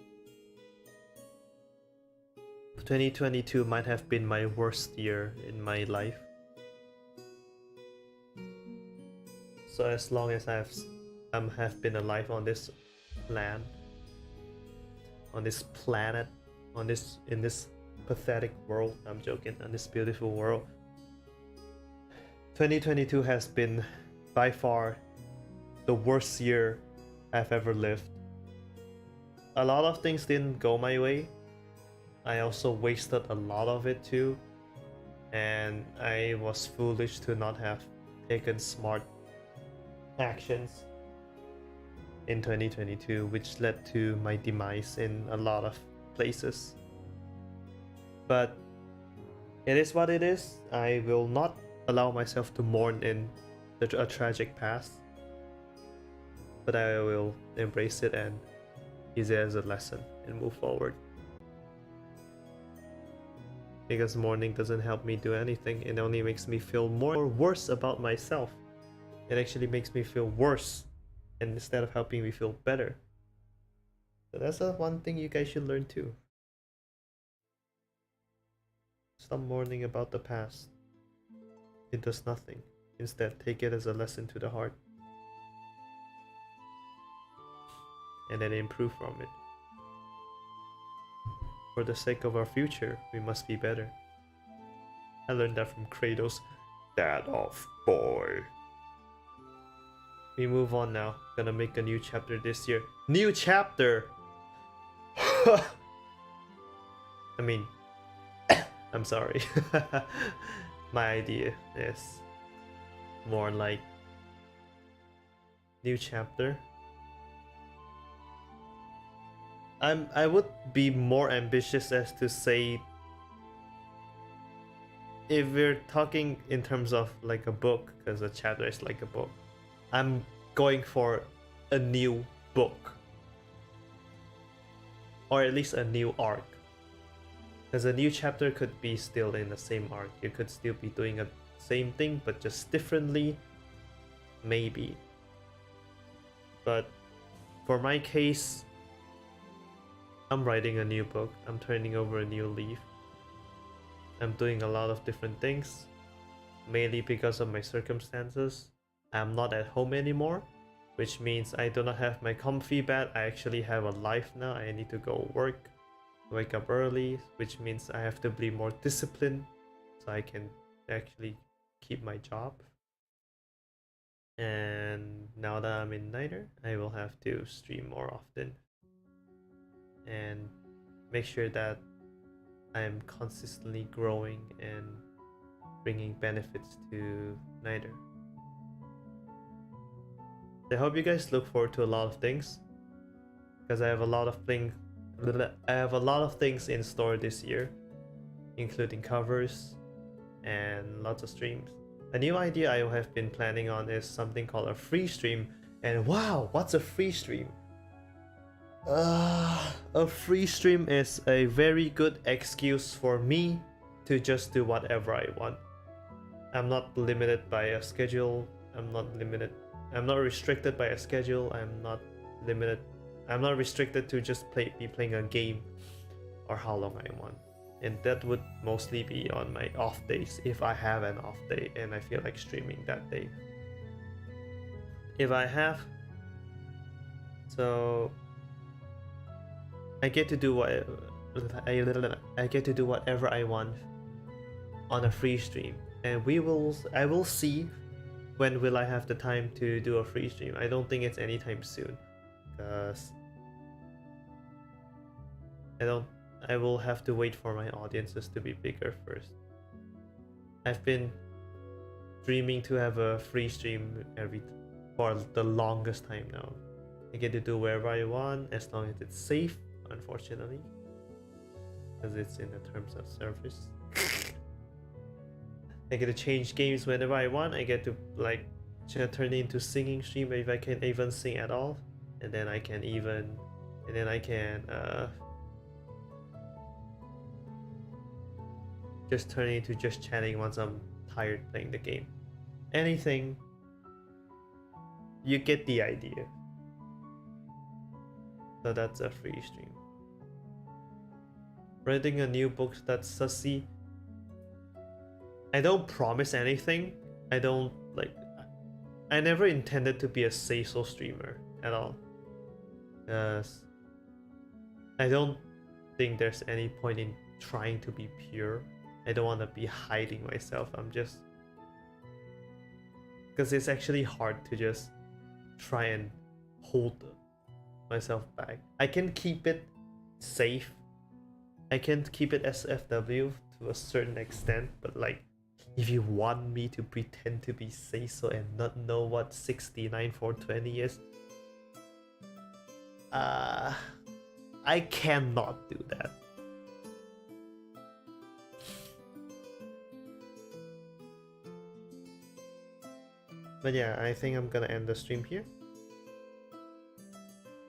2022 might have been my worst year in my life. So as long as I have been alive on this land, in this pathetic world, I'm joking, on this beautiful world, 2022 has been by far the worst year I've ever lived. A lot of things didn't go my way. I also wasted a lot of it too, and I was foolish to not have taken smart actions in 2022, which led to my demise in a lot of places. But it is what it is. I will not allow myself to mourn in a tragic past, but I will embrace it and use it as a lesson and move forward. Because mourning doesn't help me do anything. It only makes me feel worse about myself. It actually makes me feel worse, and instead of helping me feel better. So that's the one thing you guys should learn too. Stop mourning about the past. It does nothing. Instead, take it as a lesson to the heart, and then improve from it. For the sake of our future, we must be better. I learned that from Kratos, dad of boy. We move on now. Gonna make a new chapter this year. New chapter! I mean, I'm sorry. My idea is more like new chapter. I would be more ambitious as to say, if we're talking in terms of like a book, because a chapter is like a book, I'm going for a new book, or at least a new arc. Because a new chapter could be still in the same arc. You could still be doing the same thing, but just differently, maybe. But for my case, I'm writing a new book. I'm turning over a new leaf. I'm doing a lot of different things, mainly because of my circumstances. I'm not at home anymore, which means I do not have my comfy bed. I actually have a life now. I need to go work, wake up early, which means I have to be more disciplined so I can actually keep my job. And now that I'm in NITRE, I will have to stream more often and make sure that I am consistently growing and bringing benefits to NITRE. I hope you guys look forward to a lot of things, because I have a lot of things in store this year, including covers and lots of streams. A new idea I have been planning on is something called a free stream. And wow, what's a free stream? A free stream is a very good excuse for me to just do whatever I want. I'm not limited by a schedule. I'm not restricted by a schedule. I'm not restricted to just be playing a game or how long I want. And that would mostly be on my off days, if I have an off day and I feel like streaming that day. If I have, so I get to do whatever I want on a free stream, and I will see when will I have the time to do a free stream. I don't think it's anytime soon, because I will have to wait for my audiences to be bigger first. I've been dreaming to have a free stream for the longest time now. I get to do wherever I want as long as it's safe, unfortunately, because it's in the terms of service. I get to change games whenever I want. I get to like turn it into singing stream if I can even sing at all, and then I can just turn it into just chatting once I'm tired playing the game. Anything. You get the idea. So that's a free stream. Writing a new book that's sussy. I don't promise anything. I never intended to be a say-so streamer at all. I don't think there's any point in trying to be pure. I don't want to be hiding myself. Because it's actually hard to just try and hold myself back. I can keep it safe. I can keep it SFW to a certain extent, but like, if you want me to pretend to be say-so and not know what 69/420 is, I cannot do that. But yeah, I think I'm gonna end the stream here.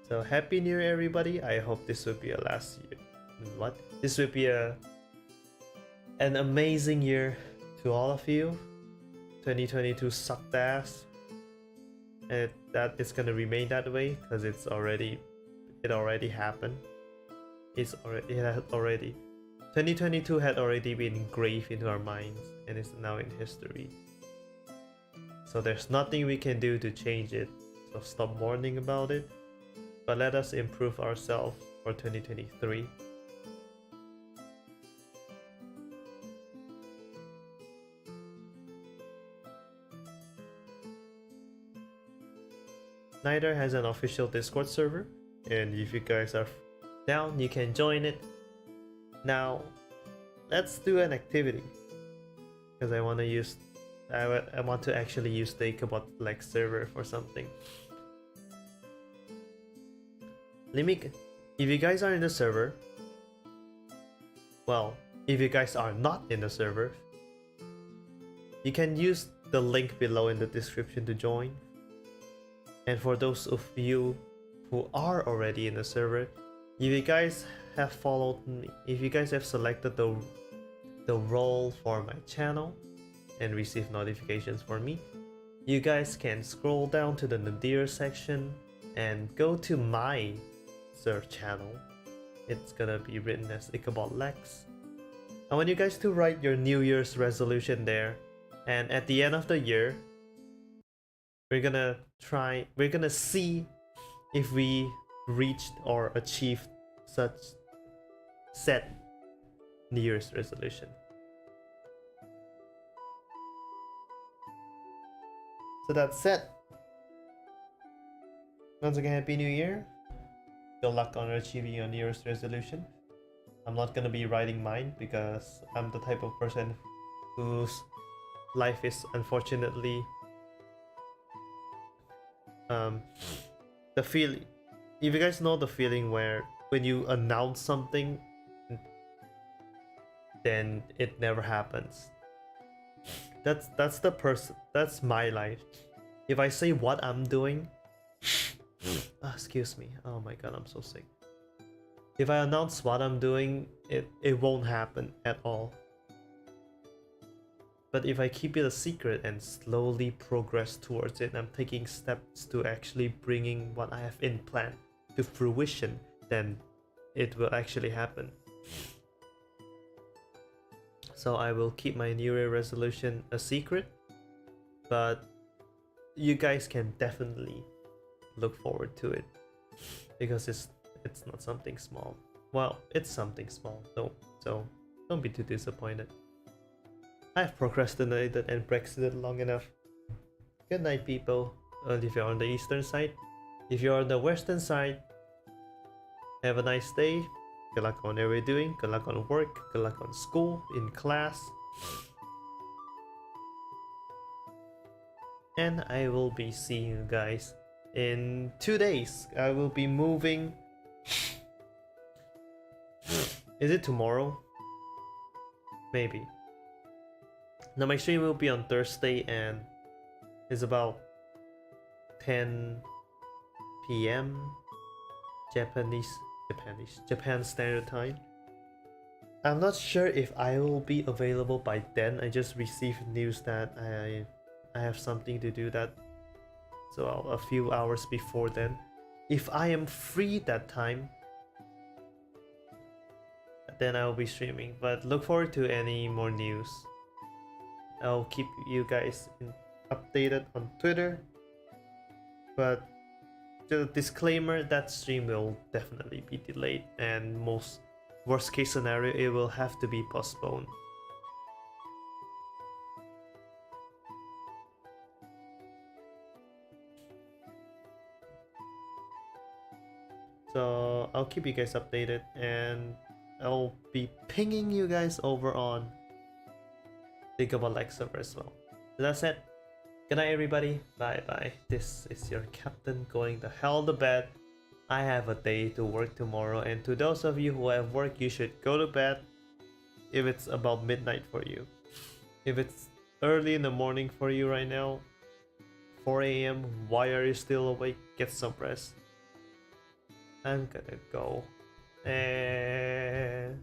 So happy new year, everybody. I hope this will be a last year. What? This will be an amazing year to all of you. 2022 sucked ass, and that is gonna remain that way because it already happened. 2022 had already been engraved into our minds and is now in history. So there's nothing we can do to change it. So stop mourning about it, but let us improve ourselves for 2023. NITRE has an official Discord server, and if you guys are down, you can join it. Now, let's do an activity, because I want to actually use the Ichabod Lex server for something. If you guys are in the server, well, if you guys are not in the server, you can use the link below in the description to join. And for those of you who are already in the server, if you guys have followed me, if you guys have selected the role for my channel and receive notifications for me, you guys can scroll down to the Nadir section and go to my serve channel It's gonna be written as Ichabod Lex. I want you guys to write your New Year's resolution there, and at the end of the year, we're gonna see if we reached or achieved such set New Year's resolution. So that's it. Once again, Happy New Year. Good luck on achieving your New Year's resolution. I'm not gonna be writing mine because I'm the type of person whose life is unfortunately the feeling. If you guys know the feeling where when you announce something, then it never happens. That's the person. That's my life. If I say what I'm doing, excuse me. Oh my god, I'm so sick. If I announce what I'm doing, it won't happen at all. But if I keep it a secret and slowly progress towards it, I'm taking steps to actually bringing what I have in plan to fruition, then it will actually happen. So I will keep my New Year resolution a secret, but you guys can definitely look forward to it because it's not something small. Well, it's something small, so don't be too disappointed. I've procrastinated and Brexited long enough. Good night, people. If you're on the eastern side. If you're on the western side, have a nice day. Good luck on everything you're doing. Good luck on work. Good luck on school, in class. And I will be seeing you guys in 2 days. I will be moving. Is it tomorrow? Maybe. Now my stream will be on Thursday and it's about 10 p.m. Japan Standard Time. I'm not sure if I will be available by then. I just received news that I have something to do that, so a few hours before then. If I am free that time, then I'll be streaming. But look forward to any more news. I'll keep you guys updated on Twitter. But the disclaimer, that stream will definitely be delayed, and worst case scenario, it will have to be postponed. So I'll keep you guys updated, and I'll be pinging you guys over on Ichabod Lex server as well. So that's it. Good night, everybody. Bye bye. This is your captain going the hell to bed. I have a day to work tomorrow, and to those of you who have work, you should go to bed if it's about midnight for you. If it's early in the morning for you right now, 4 a.m., why are you still awake? Get some rest. I'm gonna go. And